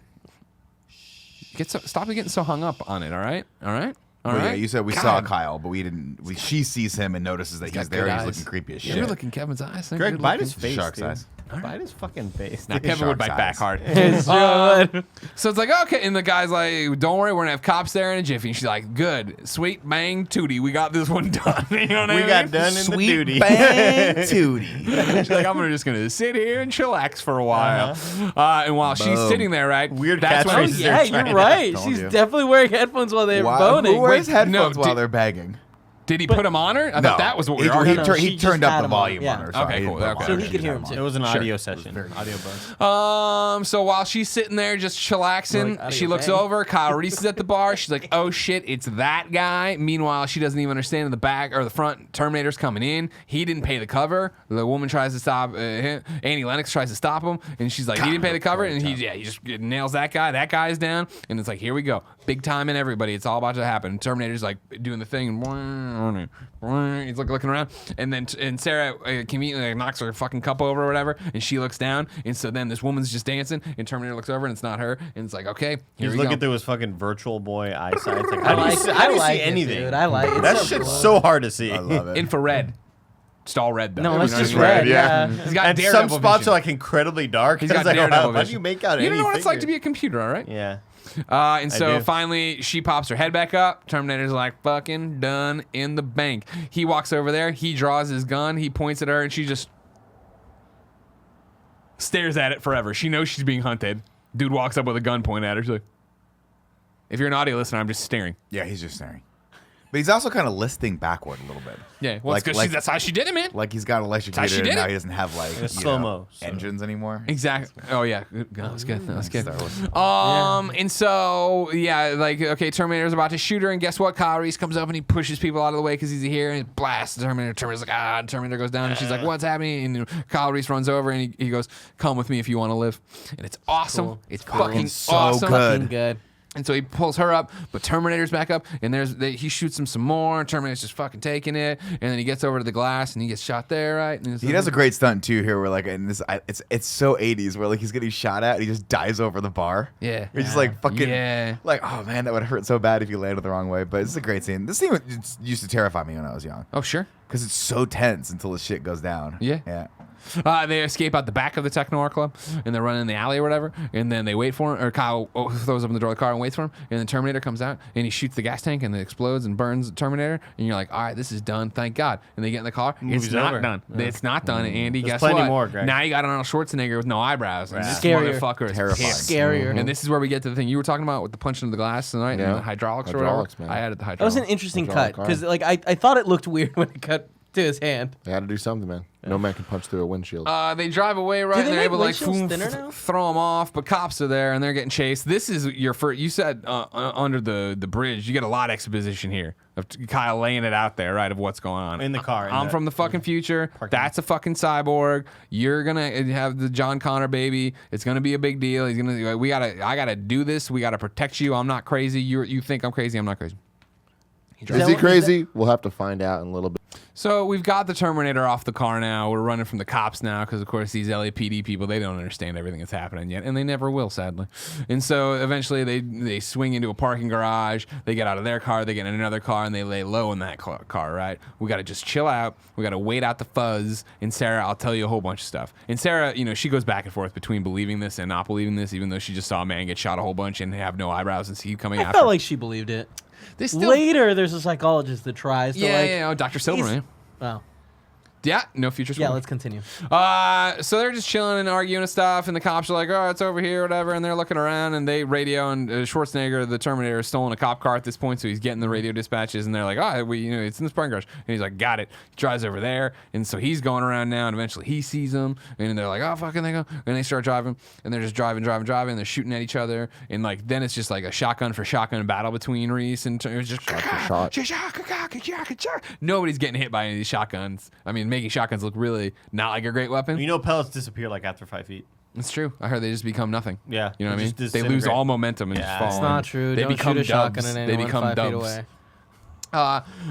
Stop getting so hung up on it, all right? All right? All Well, right? yeah, you said we God. saw Kyle, but we didn't. She sees him and notices that he's got there. good He's eyes. looking creepy as shit. You're looking Kevin's eyes. They're Greg, good bite looking. his face, Shark's dude. eyes. Bite his fucking face. Now, Kevin would Shark's bite back eyes. hard. It's true. So it's like, okay. And the guy's like, don't worry, we're going to have cops there in a jiffy. And she's like, good. Sweet bang tootie. We got this one done. You know what I We mean? got done in the Sweet duty. bang tootie. She's like, I'm just going to sit here and chillax for a while. And while she's Boom. sitting there, right? Weird that's when- Oh, catchphrases. yeah, you're right. Told She's you. definitely wearing headphones while they're Wow, boning. who wears Wait, headphones no, while did- they're bagging? Did he put him on her? I thought that was what we were he, arguing. No, he she turned just up had the him on. volume Yeah. on her. Sorry, Okay, he cool. didn't put Okay. him So on he her. could hear She him had too. It was an Sure. audio session. Audio buzz. So while she's sitting there just chillaxing, Like, she audio looks bang. over. Kyle Reese is at the bar. She's like, "Oh shit, it's that guy." Meanwhile, she doesn't even understand in the back or the front. Terminator's coming in. He didn't pay the cover. The woman tries to stop him. Annie Lennox tries to stop him, and she's like, "He didn't pay the cover." And he just nails that guy. That guy's down, and it's like, here we go, big time in everybody. It's all about to happen. Terminator's like doing the thing, and he's looking around, and then and Sarah conveniently knocks her fucking cup over or whatever, and she looks down, and so then this woman's just dancing, and Terminator looks over, and it's not her, and it's like, okay, here He's we looking go. through his fucking virtual boy eyesight. It's like, I like, how do you like see it, anything? dude. I like it. That It's shit's cool. so hard to see. I love it. Infrared. Just all red though. No, You it's know what just I mean? red. Yeah. Yeah. He's got And some Daredevil spots vision. are like incredibly dark. He's It's got like, Daredevil how do vision. you make out You anything? don't know what it's like to be a computer, all right? Yeah. And so do. finally, she pops her head back up. Terminator's like, fucking done in the bank. He walks over there. He draws his gun. He points at her, and she just stares at it forever. She knows she's being hunted. Dude walks up with a gun pointed at her. She's like, if you're an audio listener, I'm just staring. Yeah, he's just staring. But he's also kind of listing backward a little bit. Yeah, well, it's Like- 'cause that's how she did it, man. Like he's got how she electrocuted did and now it. he doesn't have like It's slow-mo, so. engines anymore. Exactly. Oh yeah, that was good. That was good. Star Wars. And so yeah, like okay, Terminator's about to shoot her, and guess what? Kyle Reese comes up and he pushes people out of the way because he's here, and he blasts the Terminator. Terminator's like, ah, Terminator goes down, and she's like, what's happening? And Kyle Reese runs over and he goes, come with me if you want to live, and it's awesome. Cool. It's fucking so awesome. good. Fucking good. And so he pulls her up, but Terminator's back up, and he shoots him some more. Terminator's just fucking taking it, and then he gets over to the glass, and he gets shot there, right? And it's He does a great stunt too here, where like in this, it's so 80s, where like he's getting shot at and he just dives over the bar. Yeah. He's just like fucking, Yeah. like oh man, that would hurt so bad if you landed the wrong way. But it's a great scene. This scene used to terrify me when I was young Oh sure. because it's so tense until the shit goes down. Yeah. yeah. They escape out the back of the Tech Noir Club, and they're running in the alley or whatever, and then they wait for him, or Kyle throws open the door of the car and waits for him, and then Terminator comes out, and he shoots the gas tank, and it explodes and burns Terminator, and you're like, all right, this is done, thank God. And they get in the car, Movie's it's not over. done. Yeah. It's not done, Andy, There's guess plenty what? more, Greg. Now you got Arnold Schwarzenegger with no eyebrows, and this Scarier. motherfucker is Terrifying. pissed. Scarier. And this is where we get to the thing you were talking about with the punching of the glass tonight, Yeah. and the hydraulics, Hydraulics, or man. whatever. I added the That was hydraulics. an interesting Hydraulic cut because arm. like I thought it looked weird when it cut to his hand. They had to do something, man. No man can punch through a windshield. They drive away, right? Do And they they're make able to like windshields thinner now? throw them off, but cops are there and they're getting chased. This is your first. You said under the bridge. You get a lot of exposition here of Kyle laying it out there, right, of what's going on In the car, in I'm the- from the fucking future. That's a fucking cyborg. You're gonna have the John Connor baby. It's gonna be a big deal. He's gonna. I gotta do this. We gotta protect you. I'm not crazy. You think I'm crazy. I'm not crazy. Is he crazy? We'll have to find out in a little bit. So we've got the Terminator off the car now. We're running from the cops now because, of course, these LAPD people, they don't understand everything that's happening yet, and they never will, sadly. And so eventually they swing into a parking garage. They get out of their car. They get in another car, and they lay low in that car, right? We got to just chill out. We got to wait out the fuzz. And Sarah, I'll tell you a whole bunch of stuff. And Sarah, she goes back and forth between believing this and not believing this, even though she just saw a man get shot a whole bunch and have no eyebrows and see coming I after. felt like she believed it. Later, there's a psychologist that tries to Dr. Silverman. Wow. Yeah, no future spoiler. Yeah, let's continue. So they're just chilling and arguing and stuff, and the cops are like, "Oh, it's over here, whatever." And they're looking around, and they radio, and Schwarzenegger, the Terminator, has stolen a cop car at this point, so he's getting the radio dispatches, and they're like, "Oh, it's in this parking garage." And he's like, "Got it." He drives over there, and so he's going around now, and eventually he sees them, and they're like, "Oh, fucking they go," and they start driving, and they're just driving, and they're shooting at each other, and like then it's just like a shotgun for shotgun battle between Reese and it's just Shot for shot. Nobody's getting hit by any of these shotguns. I mean, making shotguns look really not like a great weapon. Pellets disappear like after 5 feet. It's true. I heard they just become nothing. Yeah. You know what I mean? just They lose all momentum and just fall. It's not true. They Don't become shoot a shotgun dubs. at They anyone become 5 feet dubs. away.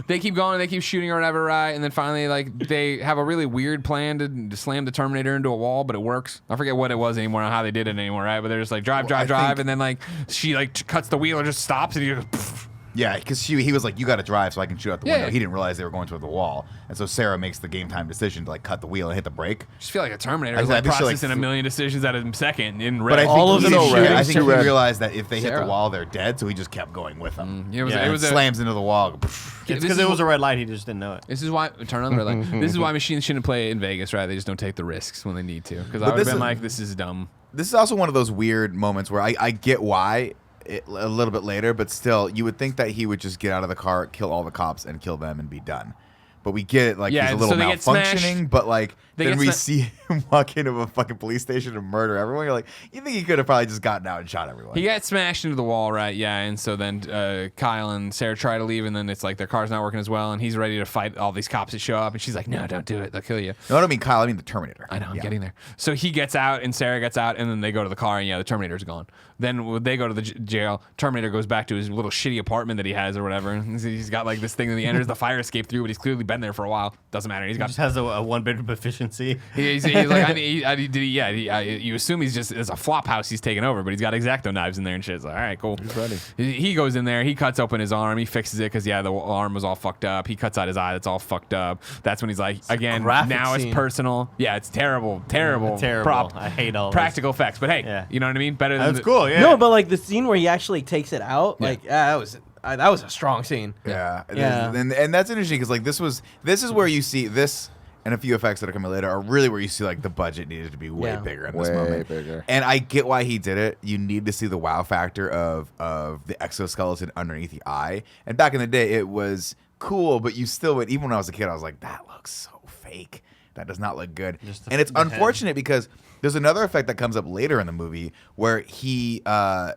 They keep going, they keep shooting or whatever, right? And then finally, like, they have a really weird plan to slam the Terminator into a wall, but it works. I forget what it was anymore, or how they did it anymore, right? But they're just like drive, and then like she like cuts the wheel or just stops, and you go, pfft. Yeah, because he was like, "You got to drive so I can shoot out the window." Yeah. He didn't realize they were going toward the wall, and so Sarah makes the game time decision to like cut the wheel and hit the brake. I just feel like a Terminator I is like think she, like, processing a million decisions at a second in red. But I think All of he them didn't- shooting I think too he red. realized that if they hit Sarah. the wall, they're dead. So he just kept going with them. it was, Yeah. it was a, Slams into the wall. It's This because is it was a red light. He just didn't know it. This is why turn on the red light. This is why machines shouldn't play in Vegas, right? They just don't take the risks when they need to. Because I But would have this been is- like, this is dumb. This is also one of those weird moments where I get why a little bit later, but still, you would think that he would just get out of the car, kill all the cops, and kill them and be done. But we get it, like, Yeah, he's a little so they get smashed. malfunctioning, but like They then get we sma- see him walk into a fucking police station and murder everyone. You're like, you think he could have probably just gotten out and shot everyone. He got smashed into the wall, right? Yeah, and so then Kyle and Sarah try to leave, and then it's like their car's not working as well, and he's ready to fight all these cops that show up, and she's like, "No, don't do it. They'll kill you." No, I don't mean Kyle, I mean the Terminator. I know, I'm Yeah. getting there. So he gets out, and Sarah gets out, and then they go to the car, and yeah, the Terminator's gone. Then when they go to the jail, Terminator goes back to his little shitty apartment that he has or whatever. And he's got like this thing that he enters the fire escape through, but he's clearly been there for a while. Doesn't matter. He's He got. just has a one-bedroom efficiency. He's like, you assume he's just, it's a flop house he's taken over, but he's got X-Acto knives in there and shit. It's like, all right, cool. He's ready. He goes in there, he cuts open his arm, he fixes it because, yeah, the arm was all fucked up. He cuts out his eye, that's all fucked up. That's when he's like, again, graphic now scene. it's personal. Yeah, it's terrible Terrible. prop. I hate all Practical effects, but hey, Yeah. you know what I mean? Better than That's the- cool. Yeah. No, but like the scene where he actually takes it out, Yeah. like that was a strong scene. Yeah, Yeah. and that's interesting because like this is where you see this and a few effects that are coming later are really where you see like the budget needed to be way Yeah. bigger in this Way moment. bigger. And I get why he did it. You need to see the wow factor of the exoskeleton underneath the eye. And back in the day, it was cool, but you still would. Even when I was a kid, I was like, that looks so fake. That does not look good. Just the- And it's the head. unfortunate because there's another effect that comes up later in the movie where he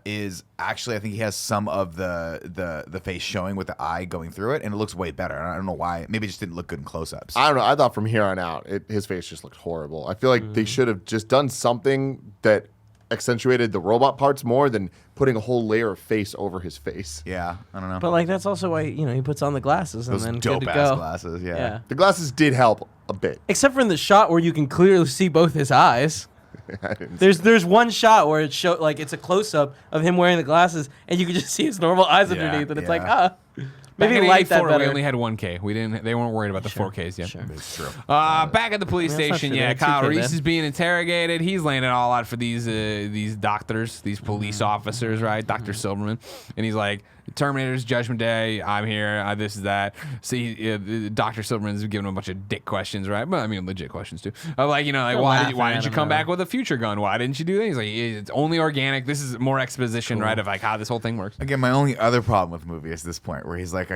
is actually, I think he has some of the face showing with the eye going through it, and it looks way better. I don't know why. Maybe it just didn't look good in close-ups. I don't know. I thought from here on out, his face just looked horrible. I feel like they should have just done something that accentuated the robot parts more than putting a whole layer of face over his face. Yeah, I don't know. But like that's also why he puts on the glasses and Those then good dope to ass go. glasses. Yeah. Yeah. The glasses did help a bit. Except for in the shot where you can clearly see both his eyes. I didn't- There's one shot where it show like it's a close up of him wearing the glasses and you can just see his normal eyes Yeah, underneath and it's yeah. like Back maybe in light that 84, better. we only had 1K. They weren't worried about the 4Ks yet. Sure. It's true. Back at the police I mean, that's not station, true. They yeah, had Kyle 2K Reese then. is being interrogated. He's laying it all out for these doctors, these police officers, right? Dr. Silverman. And he's like, Terminator's Judgment Day, I'm here, this is that. See, Dr. Silverman's giving him a bunch of dick questions, right? But I mean, legit questions too. Of like, They're why laughing didn't at you him, come though. back with a future gun? Why didn't you do that? He's like, it's only organic. This is more exposition, right? Of like how this whole thing works. Again, my only other problem with the movie is this point where he's like,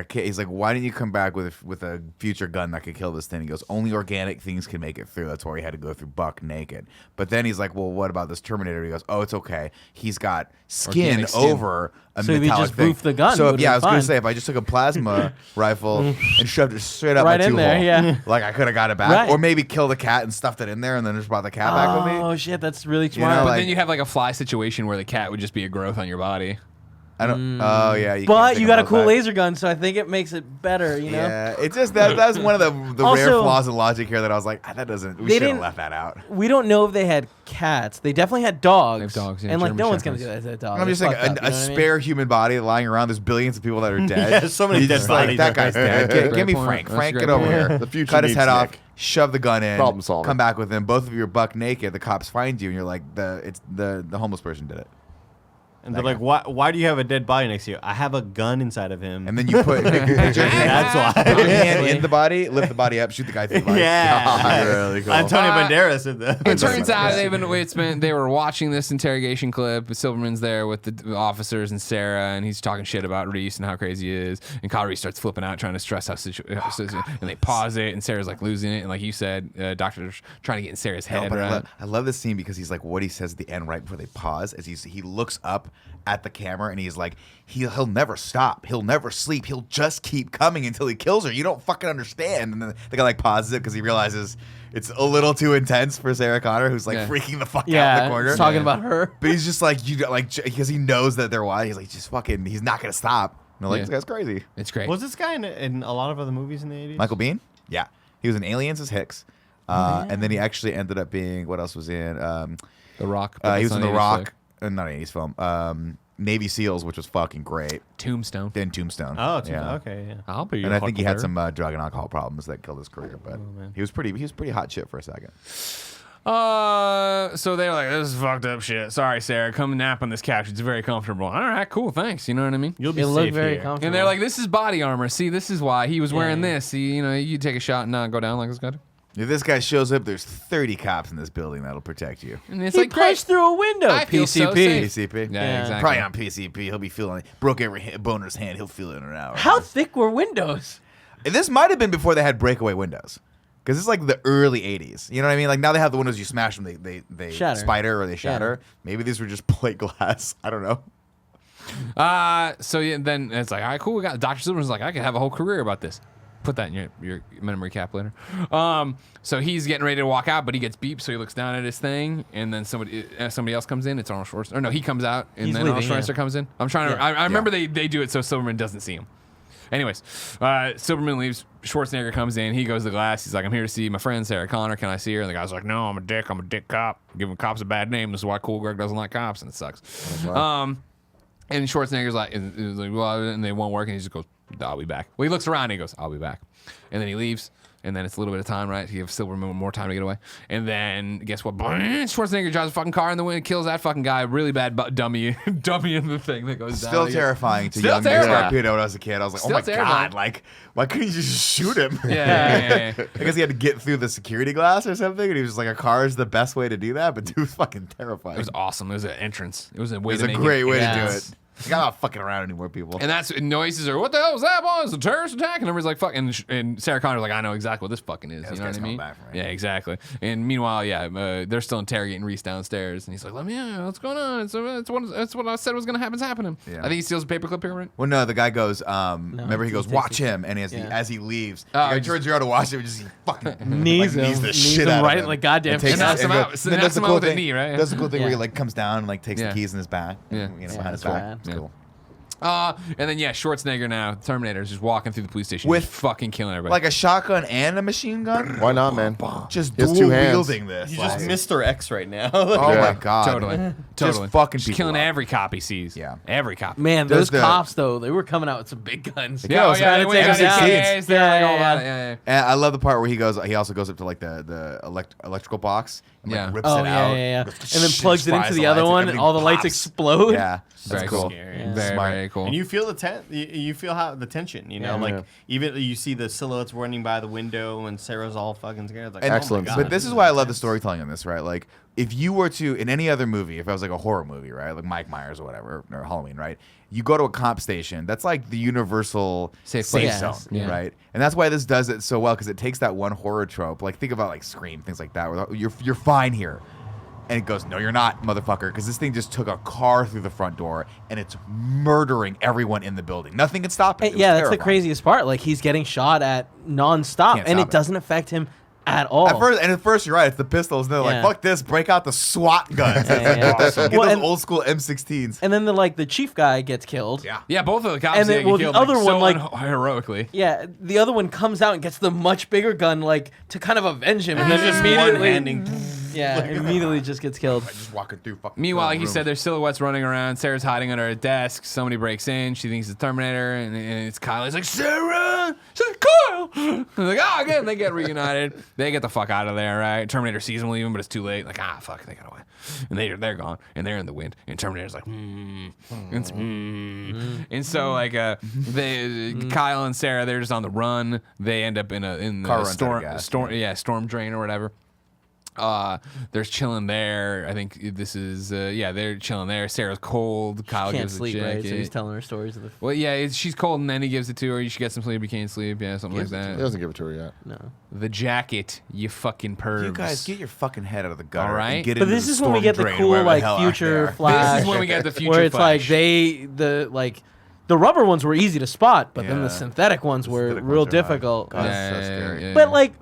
why didn't you come back with a future gun that could kill this thing? He goes, only organic things can make it through. That's why he had to go through Buck naked. But then he's like, well, what about this Terminator? He goes, oh, it's okay. He's got skin Organic skin. over a So if he metallic just thing. boofed the gun, So it would've yeah, I been was gonna fine. say if I just took a plasma rifle and shoved it straight up Right my in there, two-hole, yeah. like I could have got it back, Right. or maybe killed a cat and stuffed it in there and then just brought the cat back with me. Oh shit, that's really know, smart. But like- then you have like a fly situation where the cat would just be a growth on your body. I don't. Oh yeah, you can't But think you got a about cool that. laser gun, so I think it makes it better. You know. Yeah, it's just that's one of the rare Also, flaws in logic here that I was like, that doesn't. We they should have didn't- left that out. We don't know if they had cats. They definitely had dogs. They have dogs, yeah, and like German no one's gonna shepherds. do that to a dog. I'm just It's saying, fucked up, a you know what I mean? spare human body lying around. There's billions of people that are dead. Yeah, so many You're dead just like, bodies that out guy's there. dead. Give Great me point. Frank. That's a Frank, great get over point. here. The future Cut his needs head off. Nick. Shove the gun in. Problem solving. Come back with him. Both of you are buck naked. The cops find you, and you're like, the homeless person did it. And they're like, why do you have a dead body next to you? I have a gun inside of him. And then you put That's why. put your hand in the body, lift the body up, shoot the guy through the body. Yeah. Really cool. Antonio Banderas did that. It turns out they were watching this interrogation clip. Silverman's there with the officers and Sarah, and he's talking shit about Reese and how crazy he is. And Kyle Reese starts flipping out, trying to stress out situation. And they pause it, and Sarah's like losing it. And like you said, doctor's trying to get in Sarah's No, head. but Right? I love this scene because he's like, what he says at the end right before they pause is he looks up at the camera and he's like, he'll never stop. He'll never sleep. He'll just keep coming until he kills her. You don't fucking understand. And then the guy like pauses it because he realizes it's a little too intense for Sarah Connor, who's like freaking the fuck out in Yeah, the corner. he's talking about her. But he's just like, because he knows that they're wild. He's like, just fucking, he's not going to stop. And they're like, this guy's crazy. It's great. Was this guy in a lot of other movies in the 80s? Michael Biehn? Yeah. He was in Aliens as Hicks. And then he actually ended up being, what else was he in? The Rock. but He it's was in not The 80s Rock. flick. Not an 80s film. Navy SEALs, which was fucking great. Tombstone. Then Tombstone. Oh, yeah. okay, yeah. I'll be. And I think he had some drug and alcohol problems that killed his career, but man. he was pretty hot shit for a second. So they're like, this is fucked up shit. Sorry, Sarah. Come nap on this couch. It's very comfortable. All right, cool. Thanks. You know what I mean? You'll be It safe looked very here. comfortable. And they're like, this is body armor. See, this is why he was wearing Yeah. this. See, you take a shot and not go down like this guy. If this guy shows up, there's 30 cops in this building that'll protect you. And it's He like, great. punched through a window. I feel so PCP. safe. PCP? Yeah, Yeah. exactly. Probably on PCP. He'll be feeling it. Broke every boner's hand. He'll feel it in an hour. How thick were windows? And this might have been before they had breakaway windows. Because it's like the early 80s. You know what I mean? Like now they have the windows, you smash them, they Shatter. spider or they shatter. Maybe these were just plate glass. I don't know. So yeah, then it's like, all right, cool. We got Dr. Silverman's like, I could have a whole career about this. Put that in your memory cap later. So he's getting ready to walk out, but he gets beeped, so he looks down at his thing, and then somebody else comes in. It's Arnold Schwarzenegger. Or no, he comes out, and He's then leaving, Arnold Schwarzenegger comes in. I'm trying to. Yeah. I remember they do it so Silverman doesn't see him. Anyways, Silverman leaves. Schwarzenegger comes in. He goes to the glass. He's like, I'm here to see my friend Sarah Connor. Can I see her? And the guy's like, no, I'm a dick. I'm a dick cop. Giving cops a bad name. This is why Cool Greg doesn't like cops, and it sucks. And Schwarzenegger's like, well, and they won't work. And he just goes, I'll be back. Well, he looks around and he goes, I'll be back. And then he leaves. And then it's a little bit of time, right? He gives Silverman more time to get away. And then guess what? Schwarzenegger drives a fucking car in the wind, kills that fucking guy. Really bad dummy in the thing that goes down. Still again. terrifying to Still young Nick terrifying. Scarpino when I was a kid. I was like, Still oh my terrifying. God. Like, why couldn't you just shoot him? Yeah. I guess he had to get through the security glass or something. And he was just like, a car is the best way to do that. But dude was fucking terrifying. It was awesome. It was an entrance. It was a way It was to a make great way to do Yes. it. Like, I'm not fucking around anymore, people. And that's noises are, what the hell was that, boy? It's a terrorist attack. And everybody's like, fuck. And Sarah Connor's like, I know exactly what this fucking is. Yeah, You this know what guy's I coming mean? back, right? Yeah, exactly. And meanwhile, they're still interrogating Reese downstairs. And he's like, let me in. What's going on? It's what I said was going to happen. It's happening. Yeah. I think he steals a paperclip here, right? Well, no, the guy goes, remember he he goes, takes watch it. him. And as Yeah. he leaves, Oh, the guy he turns around to watch him and just he fucking Knees like, him. knees the Knees shit him out right of him. like goddamn And takes fast. knocks his- him and out. goes- So then knocks does the him out cool with a thing. knee, right? Does the cool thing where he Yeah. like comes down and like takes Yeah. the keys in his back. Yeah. Behind his so back. bad. It's Yeah. cool. And then Schwarzenegger now, Terminator, is just walking through the police station With- just fucking killing everybody. Like a shotgun and a machine gun? Why not, man? Just He has dual two hands. wielding this. He's like- just Mr. X right now. Oh Yeah. my god. totally. Just fucking Just people killing up. every cop he sees. Yeah. Every cop. Man, Does those the- cops though, they were coming out with some big guns. Yeah, oh, it's yeah, trying they to went take to him down. MCAs, they're like all Yeah, about yeah. it. Yeah, yeah. And I love the part where he also goes up to like the electrical box and like Yeah. rips Oh it yeah, out. yeah, yeah. Goes, And then plugs it fries into the other lights, one, everything and all the lights pops. explode. Yeah, Very that's cool. cool. Scary. Yeah. Very, Smart. very cool. And you feel you feel how the tension, you know, Yeah. like Yeah. even you see the silhouettes running by the window and Sarah's all fucking scared. It's like, And- oh my Excellent. God, But this is why I love the intense. storytelling in this, right? Like, if you were to, in any other movie, if I was like a horror movie, right? Like Mike Myers or whatever, or Halloween, right? You go to a comp station, that's like the universal Safe place. Yes. zone, Yeah. right? And that's why this does it so well, because it takes that one horror trope, like think about like Scream, things like that, where you're fine here. And it goes, no, you're not, motherfucker, because this thing just took a car through the front door, and it's murdering everyone in the building. Nothing can stop it. It was Yeah, that's the terrifying. craziest part. Like he's getting shot at nonstop, Can't and stop it it. doesn't affect him at all. At first, you're right. It's the pistols. And they're Yeah. like, fuck this. Break out the SWAT guns. Yeah. Get Well, those and- old school M16s. And then the chief guy gets killed. Yeah, both of the cops And then, get well, the killed other so one, heroically. Yeah, the other one comes out and gets the much bigger gun, like to kind of avenge him, and He's then just immediately, one-handing. yeah, immediately just gets killed. Just walking through fucking. Meanwhile, like you rooms. said, there's silhouettes running around. Sarah's hiding under a desk. Somebody breaks in. She thinks it's Terminator, and it's Kyle. He's like, Sarah! She's like, Kyle! And they're like, oh, again, they get reunited. They get the fuck out of there, right? Terminator sees them leaving, but it's too late. Like, fuck, they got away. And they're gone, and they're in the wind. And Terminator's like, And so, like, Kyle and Sarah, they're just on the run. They end up in Car a runs out of gas, storm drain or whatever. They're chilling there. I think this is they're chilling there. Sarah's cold. Kyle Can't gives sleep, a jacket. right? So he's telling her stories of the. Well, yeah, she's cold, and then he gives it to her. You should get some sleep. You can't sleep. Yeah, something like He that. doesn't give it to her yet. No. The jacket, you fucking pervs. You guys get your fucking head out of the gutter. All right. And get But into this the is when we storm get the drain, cool wherever the like hell out future there. flash. This is when we get the future where it's flash. like the rubber ones were easy to spot, but then the Yeah. synthetic ones were synthetic real ones are hard. difficult. God, it's so scary. But like,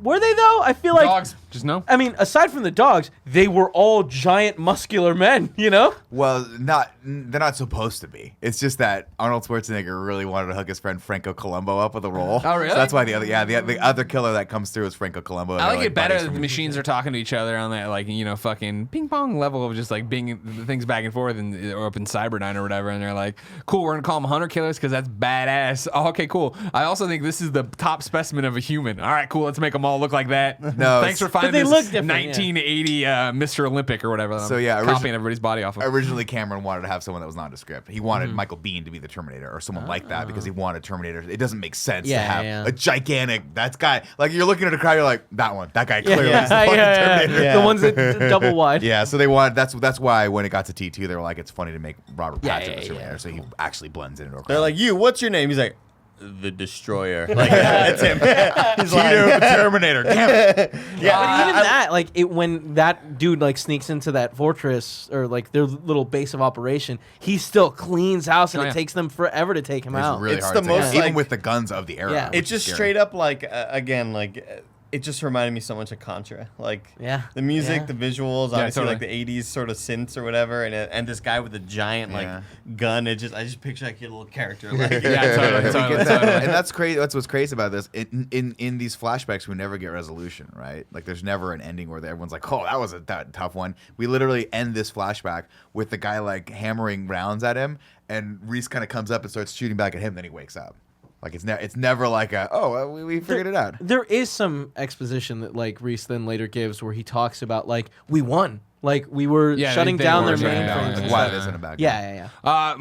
were they though? I feel like dogs, just no. I mean, aside from the dogs, they were all giant, muscular men. You know? Well, they're not supposed to be. It's just that Arnold Schwarzenegger really wanted to hook his friend Franco Columbo up with a role. Oh, really? So that's why the other killer that comes through is Franco Columbo. I like it better that the machines are talking to each other on that, like, fucking ping pong level of just like being things back and forth and or up in Cyberdyne or whatever. And they're like, cool, we're gonna call them hunter killers because that's badass. Oh, okay, cool. I also think this is the top specimen of a human. All right, cool. Let's make them all look like that. No, thanks for finding they this look different, 1980 Mr. Olympic or whatever. So, yeah, copying everybody's body off of. Originally, Cameron wanted to have someone that was nondescript. He wanted Michael Biehn to be the Terminator or someone like that because he wanted Terminator. It doesn't make sense to have a gigantic guy. Like, you're looking at a crowd, you're like, that guy clearly is the fucking Terminator. The ones that double wide. Yeah, so they wanted. That's why when it got to T2, they were like, it's funny to make Robert Yeah, Pattinson yeah, the Terminator, yeah. so he actually blends into a crowd. They're like, what's your name? He's like, the Destroyer. Like, that's him. He's Tito the Terminator. Damn it. yeah. But even that, like, when that dude like sneaks into that fortress or like their little base of operation, he still cleans house, and Oh, it yeah. takes them forever to take him It's out. really It's hard the to most, even like- with the guns of the era. Yeah. which It's just is straight scary. up like again like it just reminded me so much of Contra. Like Yeah. the music, Yeah. the visuals, Yeah, obviously totally. like the '80s sort of synths or whatever, and this guy with a giant like Yeah. gun. I just picture like your little character. Like, Yeah, totally, We totally, get that. totally. And that's crazy. That's what's crazy about this. In these flashbacks, we never get resolution, right? Like, there's never an ending where everyone's like, "Oh, that was a tough one." We literally end this flashback with the guy like hammering rounds at him, and Reese kind of comes up and starts shooting back at him. Then he wakes up. Like, it's never like we figured it out. There is some exposition that like Reese then later gives where he talks about like we won, like we were Yeah, shutting they down were their shutting mainframes. down. and Like, stuff. why it isn't a bad guy. Yeah, yeah.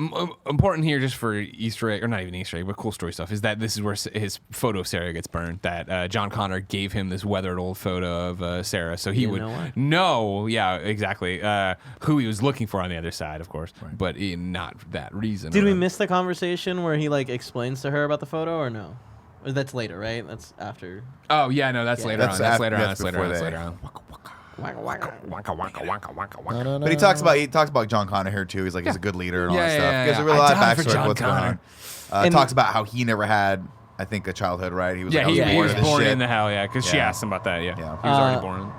Important here, just for Easter egg, or not even Easter egg, but cool story stuff, is that this is where his photo of Sarah gets burned. That John Connor gave him this weathered old photo of Sarah, so he didn't would know why? know, yeah, exactly, who he was looking for on the other side, of course, but not that reason. Did or we whatever. miss the conversation where he like explains to her about the photo or no? Or that's later, right? That's after. Oh yeah, no, that's later That's on. That's after- later on. that's That's later on. before That's they- later on. But he talks about John Connor here too. He's like, he's a good leader and all Yeah, that yeah, stuff. yeah, Gives yeah. a real I lot of died for backstory John of what's Connor. going on. And- Talks about how he never had, I think, a childhood. Right? He was Yeah, like, he I was this born shit. in the hell, yeah, because she Yeah. asked him about that, yeah. Yeah. He was already born.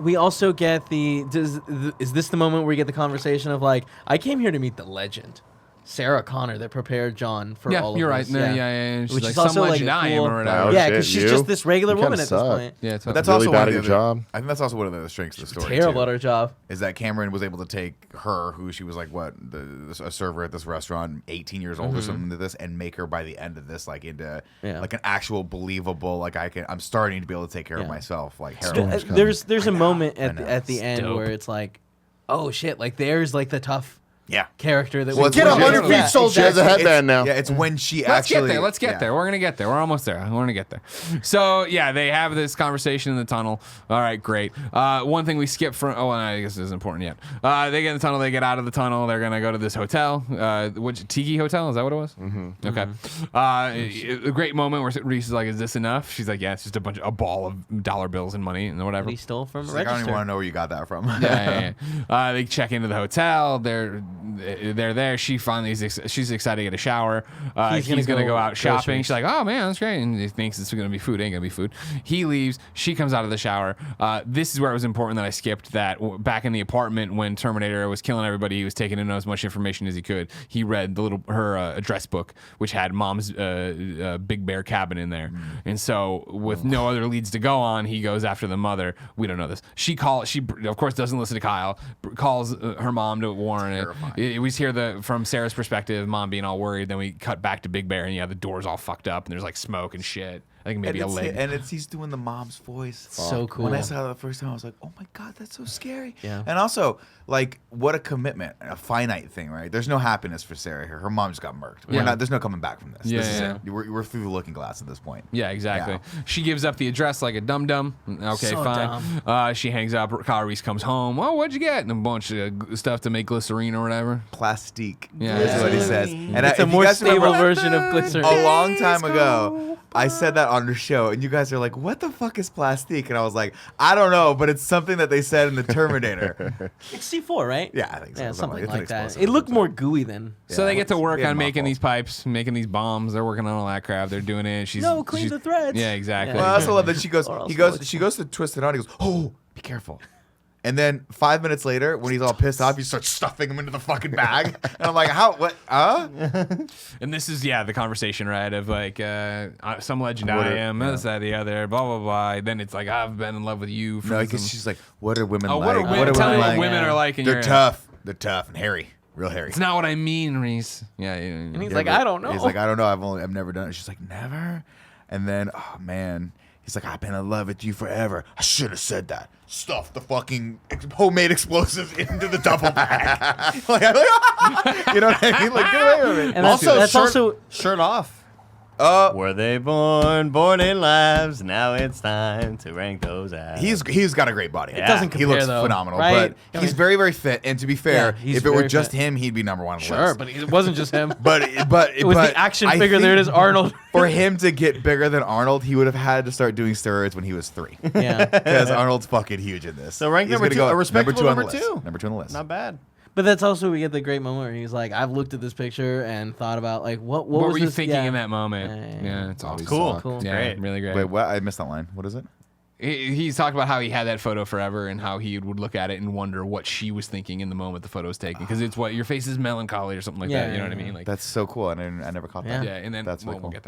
We also get is this the moment where we get the conversation of like I came here to meet the legend, Sarah Connor, that prepared John for all of you're right. this. No, yeah. She's Which like, is also some like legend a I am cool- or whatever. Oh, Yeah, shit, because she's you? just this regular You woman kinda at this suck. point. Yeah, But that's Really also bad one at of your the job. I think that's also one of the strengths of the story. Terrible too, at her job. is that Cameron was able to take her, who she was like a server at this restaurant, 18 years old or something, to this, and make her by the end of this like into Yeah. like an actual believable like I'm starting to be able to take care of Yeah. myself like Storm's heroin. coming. There's a moment I know. at the It's end dope. where it's like, oh shit, like there's like the tough Yeah. character that Well, we it's Get up on your feet, soldier. She has a headband now. Yeah, it's when she Let's actually. get there. Let's get yeah. there. We're gonna get there. We're almost there. We're gonna get there. So yeah, they have this conversation in the tunnel. All right, great. One thing we skipped from. Oh, I guess this isn't important yet. They get in the tunnel. They get out of the tunnel. They're gonna go to this hotel. Which Tiki Hotel? Is that what it was? Mm-hmm. Okay. A great moment where Reese is like, "Is this enough?" She's like, "Yeah, it's just a ball of dollar bills and money and whatever." he stole from a She's like, I don't even register. want to know where you got that from. Yeah. They check into the hotel. They're they're there. She finally she's excited to get a shower. He's gonna go out shopping. groceries. She's like, oh man, that's great. And he thinks it's gonna be food. Ain't gonna be food. He leaves. She comes out of the shower. This is where it was important that I skipped that. Back in the apartment when Terminator was killing everybody, he was taking in as much information as he could. He read her address book, which had Mom's Big Bear cabin in there. And so with no other leads to go on, he goes after the mother. We don't know this. She of course doesn't listen to Kyle. Calls her mom to warn it. We hear from Sarah's perspective, Mom being all worried. Then we cut back to Big Bear, and the door's all fucked up, and there's like smoke and shit. I think maybe a leg. And he's doing the mom's voice. So cool. When I saw that the first time, I was like, oh my God, that's so scary. Yeah. And also, like, what a commitment, a finite thing, right? There's no happiness for Sarah here. Her mom just got murked. There's no coming back from this. Yeah, This is yeah. it. We're through the looking glass at this point. Yeah, exactly. Yeah. She gives up the address like a dum-dum. Okay, So fine. She hangs up. Kyle Reese comes home. Oh, what'd you get? And a bunch of stuff to make glycerine or whatever. Plastique. Yeah. Is what he says. And It's a if you more guys stable remember, version of glycerin. a long time ago, I said that on the show, and you guys are like, what the fuck is plastique? And I was like, I don't know, but it's something that they said in the Terminator. It's C4, right? Yeah, I think so. Yeah, something It's an like that. explosive. It looked more gooey then. So they get to work Yeah, on making mothballs. these pipes, making these bombs. They're working on all that crap. They're doing it. She's Clean the threads. Yeah, exactly. Well, I also love that she goes. Or else She goes to twist it on. He goes, "Oh, be careful." And then 5 minutes later, when he's all pissed off, he starts stuffing him into the fucking bag. And I'm like, "How? What? And this is the conversation, right? Of like some legend What I are- am, yeah. this, that, the other, blah blah blah. Then it's like I've been in love with you. No, some- because she's like, "What are women oh, like? what are women? Tell me what like? women are like. In They're your tough. They're tough and hairy, real hairy." It's not what I mean, Reese. Yeah. And he's Yeah, like, but I don't know. He's like, I don't know. I've never done it. She's like, never. And then, oh man, he's like, I've been in love with you forever. I should have said that. Stuff the fucking homemade explosives into the duffel bag. Like, you know what I mean? Like, get away with it. And that's also shirt off. Uh, Were they born in labs? Now it's time to rank those out. he's got a great body. It doesn't he compare, looks though, phenomenal, right? but I he's mean- very, very fit. And to be fair, Yeah, he's if it were very just fit. him, he'd be number one on the Sure, list. but it wasn't just him. but It was the action I figure. There it think is, Arnold. For him to get bigger than Arnold, he would have had to start doing steroids when he was 3. Yeah. Because Arnold's fucking huge in this. So rank He's number gonna two, go a respectable on the number list. two. Number 2 on the list. Not bad. But that's also we get the great moment where he's like, I've looked at this picture and thought about like what What was were you this? thinking Yeah. in that moment? Yeah. It's awesome. Cool. Cool. Yeah, Great. really great. Wait, what? I missed that line. What is it? He's talked about how he had that photo forever and how he would look at it and wonder what she was thinking in the moment the photo was taken because it's what your face is melancholy or something like Yeah, that. You know what I yeah, mean? Like That's so cool. I never caught that. yeah, and then That's we'll, really cool. we'll get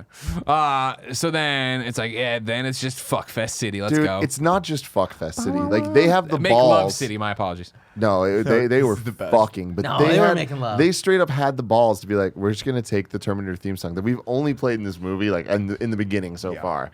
there. So then it's like then it's just Fuckfest City. Let's Dude, go. it's not just Fuckfest City. Like they have the Make balls. Love City. My apologies. No, they were the best. fucking, but No, they they were had- making love. They straight up had the balls to be like, we're just gonna take the Terminator theme song that we've only played in this movie, like in the beginning so far,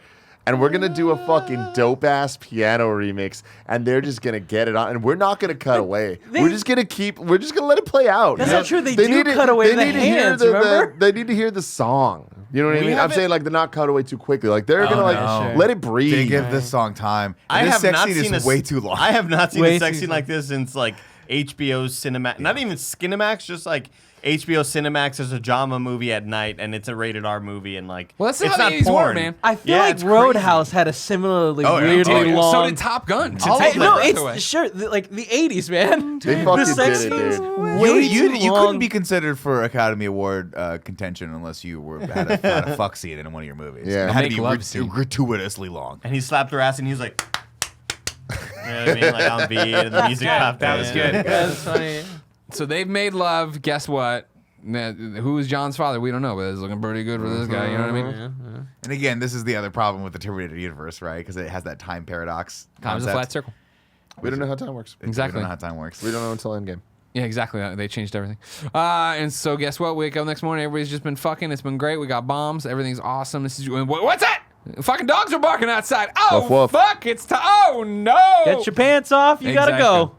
and we're gonna do a fucking dope ass piano remix, and they're just gonna get it on, and we're not gonna cut away. they- We're just gonna let it play out. That's you not true. They do need to- cut away they the need to hear hands, remember? they need to hear the song. You know what I We mean? I'm haven't- saying like they're not cut away too quickly. Like they're gonna like no. let it breathe. They give this song time. I And this have sex not scene seen is a way too long. I have not seen Way a sex too scene like this since like HBO's Cinemax. Not even Skinemax, just like HBO Cinemax is a drama movie at night, and it's a rated R movie, and like Well, that's it's how not the 80s porn, were, man. I feel Yeah, like it's Roadhouse had a similarly Oh, yeah. weirdly Oh, yeah. long. So did Top Gun. To All take of that no, breath it's away. sure like the '80s, man. They fucking the sex did it, scenes dude. way You too couldn't long. be considered for Academy Award contention unless you had a fuck scene in one of your movies. Yeah. It had to Make be love scene. gratuitously long. And he slapped her ass, and he was like, you know what I mean, like on beat, and the music popped. That was in. good. That's funny. So they've made love. Guess what? Who is John's father? We don't know, but it's looking pretty good for this guy. You know what I mean? And again, this is the other problem with the Terminator universe, right? Because it has that time paradox. Time's a concept. flat circle. We don't know how time works. Exactly. We don't know how time works. We don't know until Endgame. Yeah, exactly. They changed everything. And so guess what? We wake up next morning. Everybody's just been fucking. It's been great. We got bombs. Everything's awesome. This is what's that? Fucking dogs are barking outside. Oh Woof, woof. fuck! It's time. Oh no! Get your pants off. You gotta Exactly. go.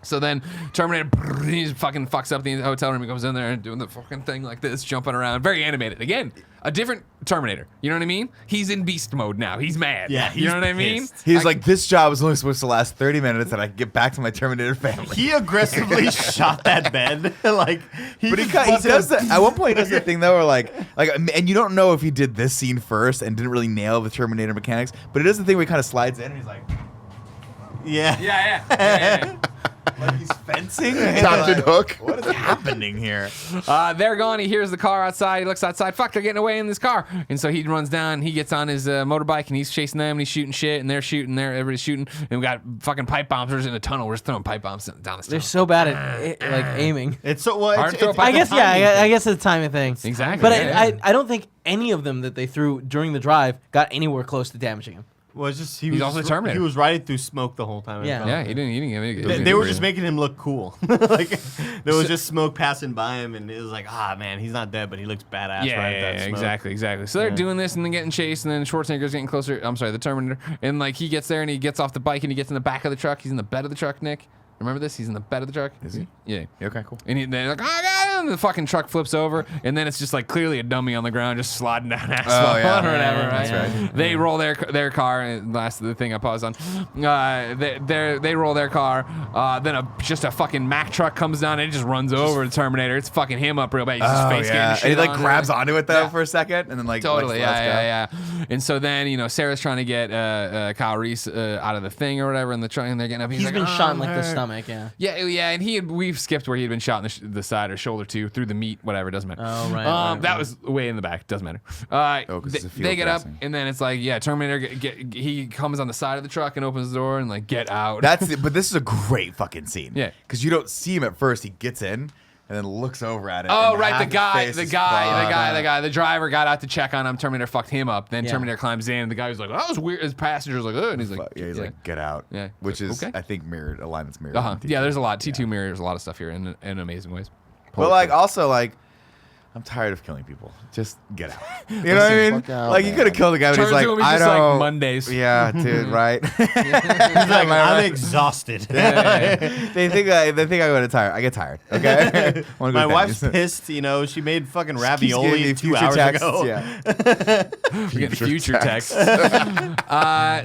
So then Terminator, he fucking fucks up the hotel room. He goes in there and doing the fucking thing like this, jumping around. Very animated. Again, a different Terminator. You know what I mean? He's in beast mode now. He's mad. Yeah, you know he's what I mean? pissed. He's like, this job is only supposed to last 30 minutes and I can get back to my Terminator family. He aggressively shot that bed, like. But he just does busted that. At one point, he does the thing though, where like, and you don't know if he did this scene first and didn't really nail the Terminator mechanics. But it is the thing where he kind of slides in and he's like, Yeah. Yeah. Like he's fencing. Captain Hook. What is happening here? They're gone. He hears the car outside. He looks outside. Fuck, they're getting away in this car. And so he runs down. He gets on his motorbike and he's chasing them. And he's shooting shit. And they're shooting. Everybody's shooting. And we got fucking pipe bombs. We're just in a tunnel. We're just throwing pipe bombs down this They're tunnel. so bad at like aiming. It's so well. Hard to throw a pipe I guess I guess it's a timing thing. Exactly. But yeah. I don't think any of them that they threw during the drive got anywhere close to damaging him. Well, it's just He's also a Terminator. He was riding through smoke the whole time. Yeah. Yeah, he didn't get any. They were just making him look cool. Like there was just smoke passing by him, and it was like, man, he's not dead, but he looks badass. Yeah, right at that smoke. exactly. So they're doing this and then getting chased, and then Schwarzenegger's getting closer. I'm sorry, the Terminator, and like he gets there and he gets off the bike and he gets in the back of the truck. He's in the bed of the truck, Nick. Remember this? He's in the bed of the truck. Is he? Yeah. Okay, cool. And they're like, oh, God, and the fucking truck flips over, and then it's just like clearly a dummy on the ground, just sliding down asphalt yeah. or whatever. Yeah, Right? that's right. They roll their car. And last the thing I paused on. They roll their car. Then just a fucking Mack truck comes down and it just runs over the Terminator. It's fucking him up real bad. He's just face getting shit And he like on grabs it. onto it though Yeah. for a second, and then like Totally, lets go. yeah. And so then Sarah's trying to get Kyle Reese out of the thing or whatever in the truck, and they're getting up. He's like, been "Oh, shot in like I'm the hurt." stomach. Yeah. Yeah, and we've skipped where he had been shot in the side or shoulder too, through the meat, whatever, doesn't matter. Oh, right. That was way in the back, doesn't matter. 'Cause it's a field They get up, dressing. and then it's like, Terminator. He comes on the side of the truck and opens the door and like, get out. But this is a great fucking scene. Yeah. Because you don't see him at first. He gets in and then looks over at it. Oh and right, half his face is fucked. the driver got out to check on him. Terminator fucked him up. Then Yeah. Terminator climbs in. And the guy was like, "Oh, that was weird." His passenger's like, "Oh," and he's like, Yeah, he's like, get out. Yeah. Which is, Okay. I think, a line that's mirrored. Uh-huh. in Yeah, T2. there's a lot. T2 mirrors a lot of stuff here in amazing ways. But like, also like, I'm tired of killing people. Just get out. You know what I mean? fuck out, Like, you man. could have killed the guy, but Turns he's like, to him, he's I just like don't. Mondays. Yeah, dude, right? He's like, I'm exhausted. They think I go tired. I get tired. Okay. Wanna go My to wife's bed. pissed. She made fucking Keeps giving me ravioli 2 future hours texts, ago. Yeah. We're getting future texts.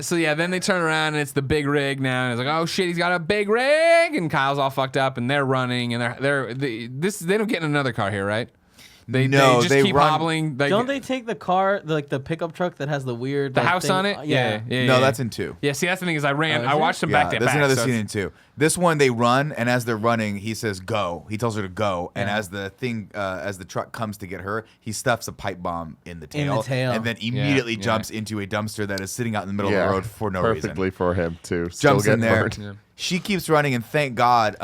So yeah, then they turn around and it's the big rig now, and it's like, oh shit, he's got a big rig, and Kyle's all fucked up, and they're running, and they don't get in another car here, right? They just keep run- hobbling. Like, Don't they take the car, like the pickup truck that has the weird the like, house thing- on it? Yeah. No, that's in 2. Yeah, see, that's the thing is I Oh, is I it? watched them Yeah, back to there's back. another so scene it's- in 2. This one they run, and as they're running, he says go. He tells her to go, and Yeah. as the truck comes to get her, he stuffs a pipe bomb in the tail, tail. and then immediately Yeah. jumps into a dumpster that is sitting out in the middle Yeah, of the road for no perfectly reason. for him to still Jumps get in there. burned. Yeah. She keeps running, and thank God,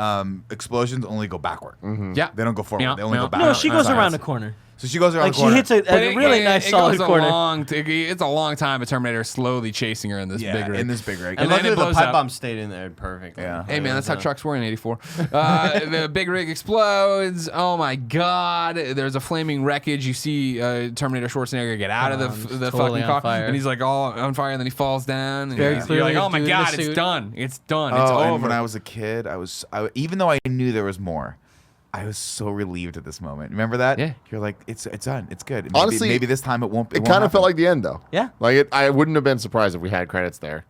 explosions only go backward. Yeah, They don't go forward. Yeah, They only yeah. go back. No, she goes Sorry. around a corner. So she goes around Like the she corner. hits a But really nice solid goes corner. It's a long time. A Terminator slowly chasing her in this big rig. in this big rig. And And then luckily it the blows pipe up. bomb stayed in there perfectly. Yeah. Hey man, that's how trucks were in '84. The big rig explodes. Oh my god! There's a flaming wreckage. You see Terminator Schwarzenegger get out of the totally fucking on car, fire. and he's like all on fire, and then he falls down. And Very you're clearly like, oh my doing the god, it's suit. done. It's done. It's Oh, over. and when I was a kid, even though I knew there was more, I was so relieved at this moment. Remember that? Yeah. You're like, it's done. It's good. Honestly, maybe this time it won't. It kind of felt like the end, though. Yeah. Like I wouldn't have been surprised if we had credits there.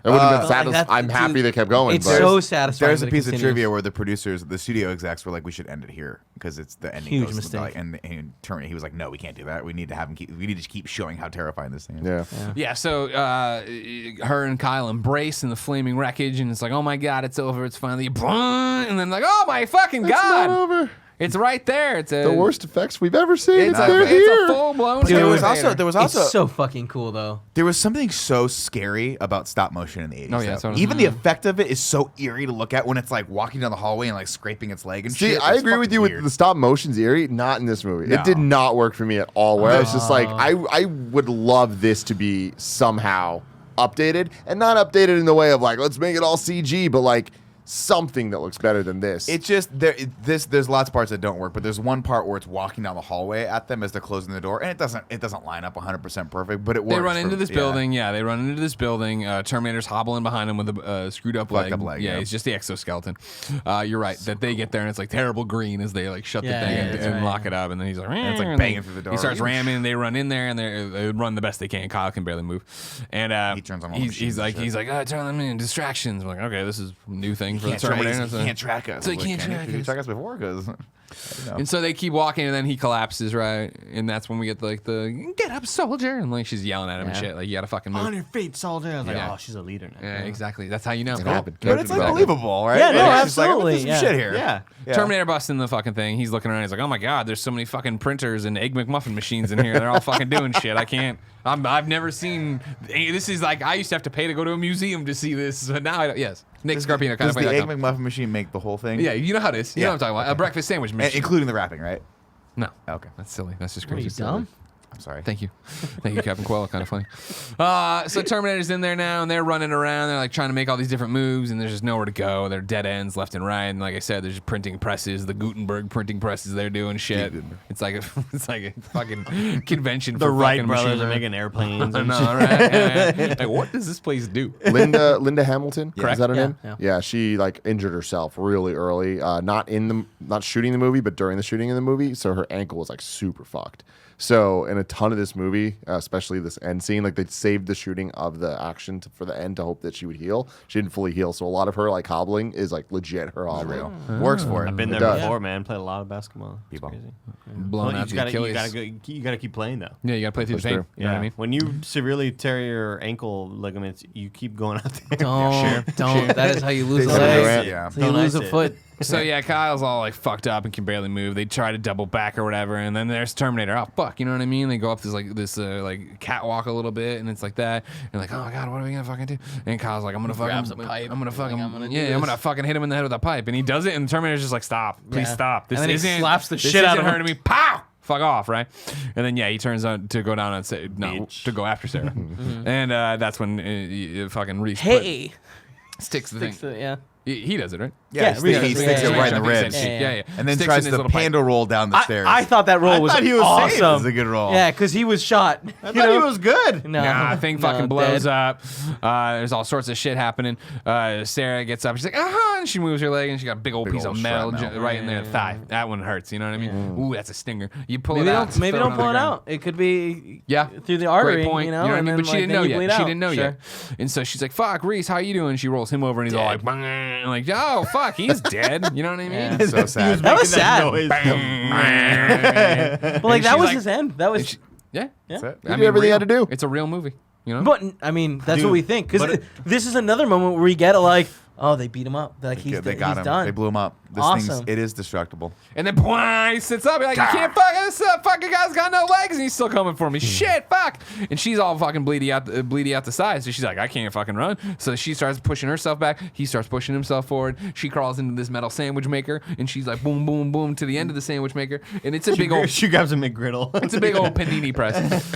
It would have been Like sad. that- I'm happy they kept going. It's but so satisfying. There's a that it piece of continues. trivia where the producers, the studio execs, were like, "We should end it here because it's the ending." Huge goes with, mistake. like, and Terminator, he was like, "No, we can't do that. We need to have him keep. We need to keep showing how terrifying this thing is." yeah. Yeah, so her and Kyle embrace in the flaming wreckage, and it's like, oh my god, it's over. It's finally, and then like, oh my fucking It's god, not over. it's right there. It's The worst effects we've ever seen. It's They're a here. full blown. There was also It's so fucking cool though. there was something so scary about stop motion in the 80s. Oh, yeah, though. totally. Even the effect of it is so eerie to look at when it's like walking down the hallway and like scraping its leg and See, shit. I It's agree with fucking you weird. with the stop motion's eerie. Not in this movie. No. It did not work for me at all. Where I was just like, I would love this to be somehow updated, and not updated in the way of like, let's make it all CG, but like something that looks better than this. It's just there's lots of parts that don't work, but there's one part where it's walking down the hallway at them as they're closing the door, and it doesn't line up 100% perfect, but it works. They run into this yeah. building. Yeah, they run into this building. Terminator's hobbling behind him with a screwed up Fucked leg. up leg, Yeah, yeah. it's just the exoskeleton. You're right. That they get there and it's like terrible green as they like shut Yeah, the thing yeah, and, that's and right. lock it up, and then he's like, it's like and banging then through the door. He starts ramming. And they run in there and they run the best they can. Kyle can barely move, and He turns on all the he's machines like, oh, turn them in distractions. I'm like, okay, this is a new thing for the He Terminator. can't track us. So he Like, can't can track Did he us. track us before? Because And so they keep walking, and then he collapses, right? And that's when we get the get up, soldier, and like she's yelling at him and shit, like you gotta fucking move. On your feet, soldier. I was like, Yeah. oh, she's a leader now. Yeah, exactly. That's how you know. It happened. But it's like believable, right? Yeah, no, Like, it's just like, I'm gonna absolutely, do some yeah. shit here. Yeah. Terminator busts in the fucking thing. He's looking around. He's like, "Oh my god, there's so many fucking printers and Egg McMuffin machines in here. They're all fucking doing shit. I can't. I've never seen. This is like I used to have to pay to go to a museum to see this. But now I don't. Yes, Nick Scarpino kind Does of. the Egg McMuffin machine make the whole thing? Yeah, you know how it is. You know what I'm talking about. A breakfast sandwich machine. Including the wrapping, right? No, Okay. that's silly. That's just Are crazy. you dumb? I'm sorry. Thank you. Thank you, Captain Quello. Kind of funny. So Terminator's in there now, and they're running around. They're like trying to make all these different moves, and there's just nowhere to go. They're dead ends left and right. And like I said, there's printing presses, the Gutenberg printing presses. They're doing shit. It's like a fucking convention The for Wright fucking brothers machine are gun. making airplanes. I And know, shit. right? Yeah. Like, what does this place do? Linda Hamilton, Correct. is that her Yeah, name? yeah. Yeah, she like injured herself really early, not shooting the movie, but during the shooting of the movie. So her ankle was like super fucked. So in a ton of this movie, especially this end scene, like they saved the shooting of the action for the end to hope that she would heal. She didn't fully heal, so a lot of her like hobbling is like legit her hobbling. Works for it. I've been It there does. before, man. Played a lot of basketball. It's People. crazy. Blowing Well, out you the gotta, Achilles. you gotta keep playing though. Yeah, you gotta play through the That's pain. true. You know what I mean? When you severely tear your ankle ligaments, you keep going out there. Don't. That is how you lose a They say leg. it. Yeah. So you Don't lose ice a it. foot. So yeah, Kyle's all like fucked up and can barely move. They try to double back or whatever, and then there's Terminator. Oh fuck, you know what I mean? They go up this catwalk a little bit, and it's like that. And like, oh my god, what are we gonna fucking do? And Kyle's like, I'm gonna grabs fucking, a pipe. I'm gonna fucking, I'm gonna do I'm this. gonna fucking hit him in the head with a pipe, and he does it, and the Terminator's just like, stop, please Yeah. stop. This And then he isn't slaps the this shit out isn't of him. hurting me. Pow. Fuck off, right? And then yeah, he turns on to go down and say no Bitch. to go after Sarah, and that's when fucking Reese Hey. sticks the thing. Yeah. He does it, right? Yeah, he Reese sticks does it it. right in the Yeah, ribs. yeah. And then Sticks tries in his to little pipe. panda roll down the stairs. I thought that roll was thought he was awesome. safe. It was a good roll. Yeah, because he was shot. I thought he was good. No, Nah, thing fucking no, blows dead. up. There's all sorts of shit happening. Sarah gets up. She's like, and she moves her leg, and she got a big old Big piece old of metal shrapnel. right in the thigh. That one hurts. You know what I mean? Ooh, that's a stinger. You pull Maybe it out. don't. Maybe throw don't on pull the it ground. out. It could be Yeah, through the artery. Great point. You know, what I and mean? then, But she didn't know then you yet. bleed She out. didn't know Sure. yet. And so she's like, "Fuck, Reese, how you doing?" She rolls him over, and he's all like, "Bang," and like, "Oh, fuck, he's dead." You know what I mean? Yeah. So sad. That was sad. Bang. But like And that she's was like- his end. That was. Yeah. That's it. He did everything he had to do. It's a real movie. You know. But I mean, that's Dude, what we think. Because but this is another moment where we get like, oh, they beat him up. Like They got he's him. done. They blew him up. This Awesome. it is destructible. And then he sits up. You're like, you can't fuck this up. Fucking guy's got no legs, and he's still coming for me. Shit, fuck. And she's all fucking bleedy out the side. So she's like, I can't fucking run. So she starts pushing herself back. He starts pushing himself forward. She crawls into this metal sandwich maker, and she's like, boom, boom, boom, to the end of the sandwich maker. And it's a big old. She grabs a McGriddle. It's a big old panini press.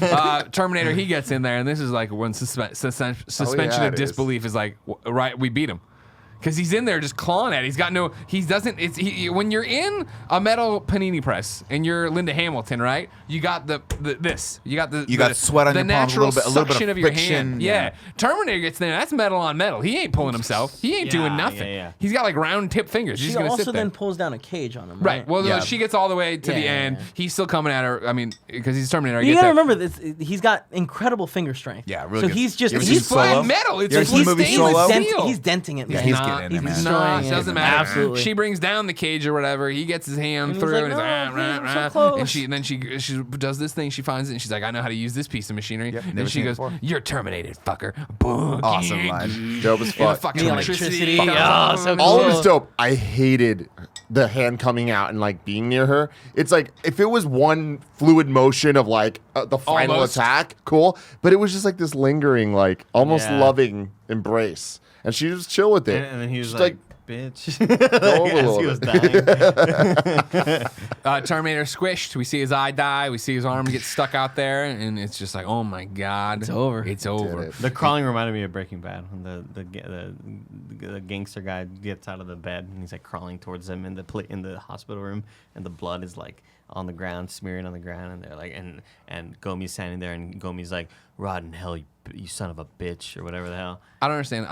Terminator, he gets in there, and this is like when suspension yeah, of it is. disbelief is like, right, we beat him. Because he's in there just clawing at it. He's got no, he doesn't, when you're in a metal panini press and you're Linda Hamilton, right? You got this. You got the sweat on the your palms, a little natural bit- a little bit suction of your friction, hand. yeah. Yeah. Terminator gets there, that's metal on metal. He ain't pulling himself. He ain't doing Yeah, nothing. yeah. He's got like round tip fingers. He's She just going to also sit there. then pulls down a cage on him. Right. Well, Yeah. she gets all the way to Yeah, the yeah, end. yeah. He's still coming at her. I mean, because he's Terminator. I You get gotta that. remember this. He's got incredible finger strength. Yeah, really So good. he's just You ever he's seen flat Solo? metal. It's You ever just seen the movie Solo? He's denting it. Yeah, man. he's Nah, getting in there, he's man. destroying Nah, it. it doesn't matter. Absolutely. She brings down the cage or whatever. He gets his hand And he's through, like, and he's like, "No, rah, I'm rah, so rah." close. And then she does this thing. She finds it, and she's like, I know how to use this piece of machinery. Yep, and never she seen it goes, before. "You're terminated, fucker." Boom. Awesome line. Dope as And the fuck. fucking The electricity. electricity. Oh, so All of cool. it's dope. I hated the hand coming out and like being near her. It's like if it was one fluid motion of like the final Almost. attack, cool. But it was just like this lingering, like almost Yeah. loving embrace, and she was chill with it. And then he was Just like, bitch. over a As little he was bit. dying. Terminator squished. We see his eye die. We see his arm get stuck out there, and it's just like, oh my god, It's over. It's over. it. The crawling reminded me of Breaking Bad when the gangster guy gets out of the bed and he's like crawling towards him in the hospital room, and the blood is like on the ground, smearing on the ground, and they're like, and Gomi's standing there, and Gomi's like, "Rot in hell, you son of a bitch," or whatever the hell. I don't understand.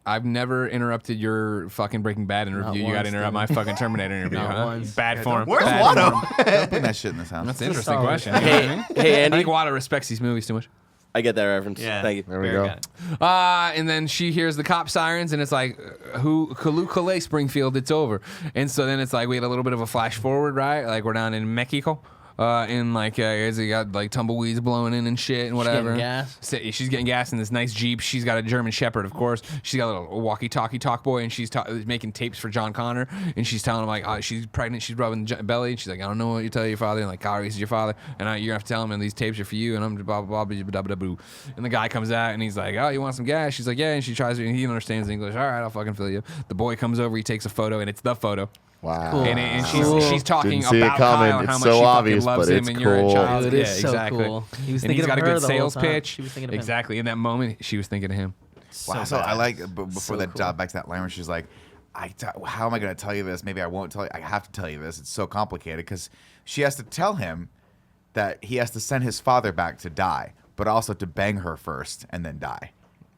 I've never interrupted your fucking Breaking Bad interview. You got to once, interrupt my fucking Terminator interview, Not huh? once. Bad form. Where's Bad Watto? form. Don't bring that shit in this house. That's an interesting solid. question. Hey, I Andy. think Wada respects these movies too much. I get that reference. Yeah. Thank you. There we Bear go. guy. And then she hears the cop sirens, and it's like, Kalukale Springfield, it's over. And so then it's like we had a little bit of a flash forward, right? Like we're down in Mexico. In like, as he got like tumbleweeds blowing in and shit and whatever. getting gas. She's getting gas in this nice Jeep. She's got a German Shepherd, of course. She's got a little walkie-talkie talk boy, and she's making tapes for John Connor. And she's telling him like, oh, she's pregnant. She's rubbing the belly. And she's like, I don't know what you tell your father. And like, Kari is your father, and you're gonna have to tell him. And these tapes are for you. And I'm blah blah blah blah blah blah blah. And the guy comes out and he's like, oh, you want some gas? She's like, yeah. And she tries to. And he understands English. All right, I'll fucking fill you. The boy comes over. He takes a photo, and it's the photo. Wow. Cool. And Cool. she's talking Didn't see it about coming. Kyle and how It's much so she obvious, fucking loves but him, it's and you're a cool. child. Dude, it is yeah, so exactly. cool. He was And thinking he's got of a her good the whole sales time. pitch. She was thinking of him. Exactly. In that moment, she was thinking of him. Wow, so I like before So that cool. job back to that line where she's like, how am I going to tell you this? Maybe I won't tell you. I have to tell you this. It's so complicated because she has to tell him that he has to send his father back to die, but also to bang her first and then die.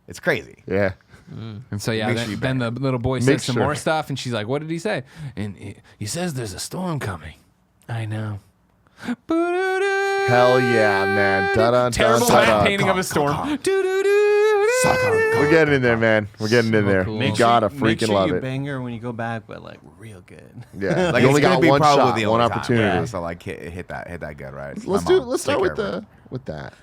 It's crazy. Yeah. And so, yeah, Makes you then the little boy says Make some sure. more stuff, and she's like, what did he say? And he says there's a storm coming. I know. Hell yeah, man. Dun-dun, Terrible dun-dun, dun. painting of a storm. We're getting in there, man. We're getting in there. cool. You gotta Make freaking sure love you it. bang her when you go back, but like real good. Yeah. Like You it's only gonna got be one probably shot, the one only time, opportunity. yeah, so like hit that good, right? It's Let's my do. mom. Let's Take start care of with that.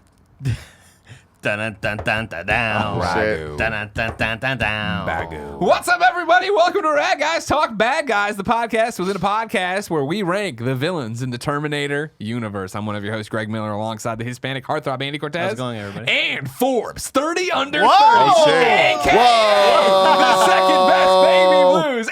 Dun dun dun dun dun down. Shit. Dun dun dun dun dun down. Bagoo. What's up, everybody? Welcome to Rad Guys Talk Bad Guys, the podcast within a podcast where we rank the villains in the Terminator universe. I'm one of your hosts, Greg Miller, alongside the Hispanic heartthrob Andy Cortez. How's it going, everybody? And Forbes 30 under 30. Oh, shit. AKA Whoa. the second best baby blues,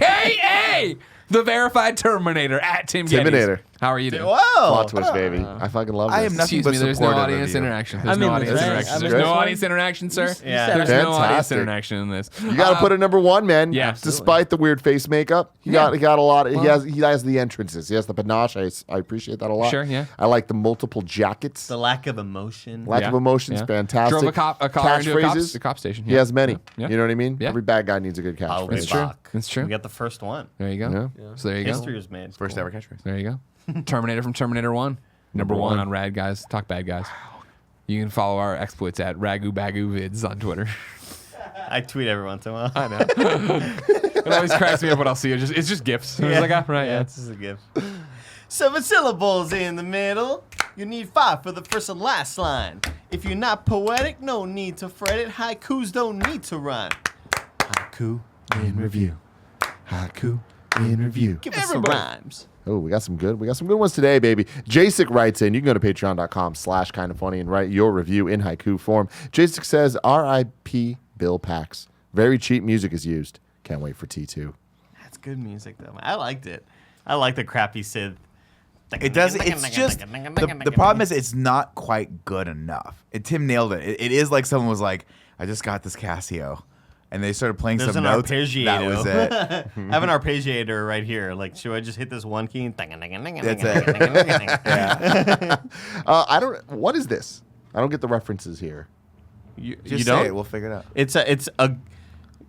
AKA the verified Terminator at Tim Gettys. Terminator. How are you doing? Plot twist, baby. I fucking love this. I am nothing Excuse but me, there's no supportive audience of you. interaction. There's I'm no in audience this, right? interaction. I'm There's in no this one. audience interaction, sir. Yeah. There's no audience Fantastic. interaction in this. You got to put it number one, man. Yeah, Despite the weird face makeup, he got a lot. He has the entrances. He has the panache. I appreciate that a lot. Sure, yeah. I like the multiple jackets. The lack of emotion. Lack of Yeah, emotions, yeah. fantastic. Drove a car into Catchphrases. a cop station. He Yeah. has many. Yeah. You know what I mean? Yeah. Every bad guy needs a good I'll be catchphrase. true. back. That's true. We got the first one. There you go. Yeah. So there you History go. was made. First ever catchphrase. There you go. Terminator from Terminator 1. Number one on Rad Guys Talk Bad Guys. You can follow our exploits at Ragu Bagu Vids on Twitter. I tweet every once in a while. I know. It always cracks me up when I'll see it. It's just gifs. It's like, ah, right, yeah. It's just a gift. 7 syllables in the middle. You need 5 for the first and last line. If you're not poetic, no need to fret it. Haikus don't need to rhyme. Haiku. In review. Haiku in review. Give us Everybody. some rhymes. Oh, we got some good ones today, baby. Jacek writes in, you can go to patreon.com/kindoffunny and write your review in haiku form. Jacek says, R.I.P. Bill Pax. Very cheap music is used. Can't wait for T2. That's good music, though. I liked it. I like the crappy synth. It does. It's just the problem is it's not quite good enough. And Tim nailed it. It is like someone was like, I just got this Casio, and they started playing There's some an notes. arpeggiator. That was it. I have an arpeggiator right here. Like, should I just hit this one key? That's it. What is this? I don't get the references here. You Just don't? say it. We'll figure it out. It's a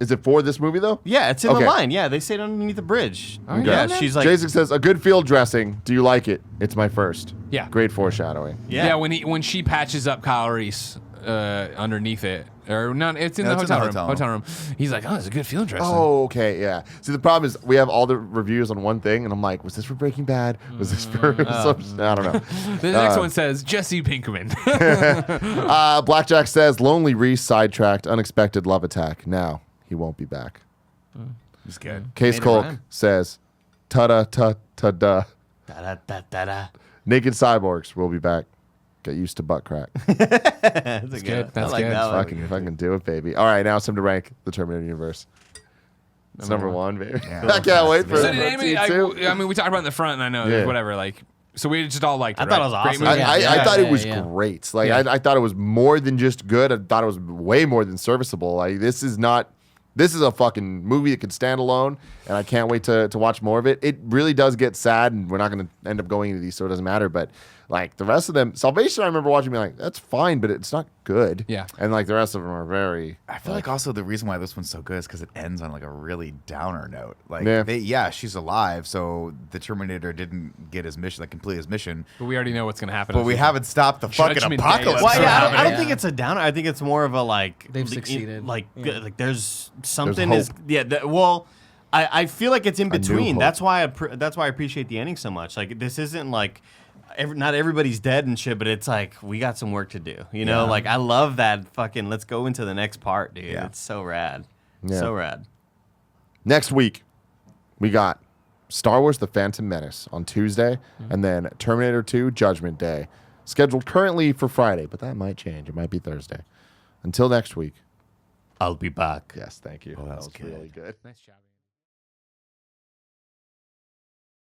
Is it for this movie, though? yeah. It's in Okay. the line. Yeah, they say it underneath the bridge. Oh, yeah, yeah. she's like, Jacek says, a good field dressing. Do you like it? It's my first. Yeah. Great foreshadowing. yeah. When she patches up Kyle Reese underneath it. Or not, it's in No, the it's in hotel the room. hotel Hotel room. He's like, oh, it's a good field dressing. Oh, okay, yeah. See, the problem is we have all the reviews on one thing, and I'm like, was this for Breaking Bad? Was this for some, I don't know. The next one says Jesse Pinkman. Blackjack says, lonely Reese sidetracked, unexpected love attack. Now he won't be back. It's good. Case Made it Colk rhyme. says, ta-da-ta-ta-da. Da-da-da-da-da. Naked cyborgs will be back. Get used to butt crack. That's a good. That's I like good. that one. fucking do it, baby. All right, now it's time to rank the Terminator universe. It's number one, baby. Yeah. I can't wait for So it. did anybody, I mean, we talked about it in the front, and I know, Yeah. whatever, like, so we just all liked it, I thought it was right? Great awesome. movie. I thought it was yeah. great. Like Yeah. I thought it was more than just good. I thought it was way more than serviceable. Like this is a fucking movie that could stand alone, and I can't wait to watch more of it. It really does get sad, and we're not going to end up going into these, so it doesn't matter. But Like the rest of them, Salvation, I remember watching, being like, that's fine, but it's not good. Yeah. And like the rest of them are very. I feel like also the reason why this one's so good is because it ends on like a really downer note. Like, she's alive, so the Terminator didn't get his mission, like complete his mission. But we already know what's gonna happen. But we haven't stopped the fucking Judgment Day is apocalypse. Well, yeah, happening. I don't think it's a downer. I think it's more of a like They've succeeded. Like Yeah. like there's something hope. is well. I feel like it's in new between. hope. That's why I appreciate the ending so much. Like this isn't like not everybody's dead and shit, but it's like we got some work to do. You know, like I love that fucking. Let's go into the next part, dude. Yeah. It's so rad. Yeah. So rad. Next week, we got Star Wars: The Phantom Menace on Tuesday, and then Terminator 2: Judgment Day, scheduled currently for Friday, but that might change. It might be Thursday. Until next week. I'll be back. Yes, thank you. that was really good. Nice job.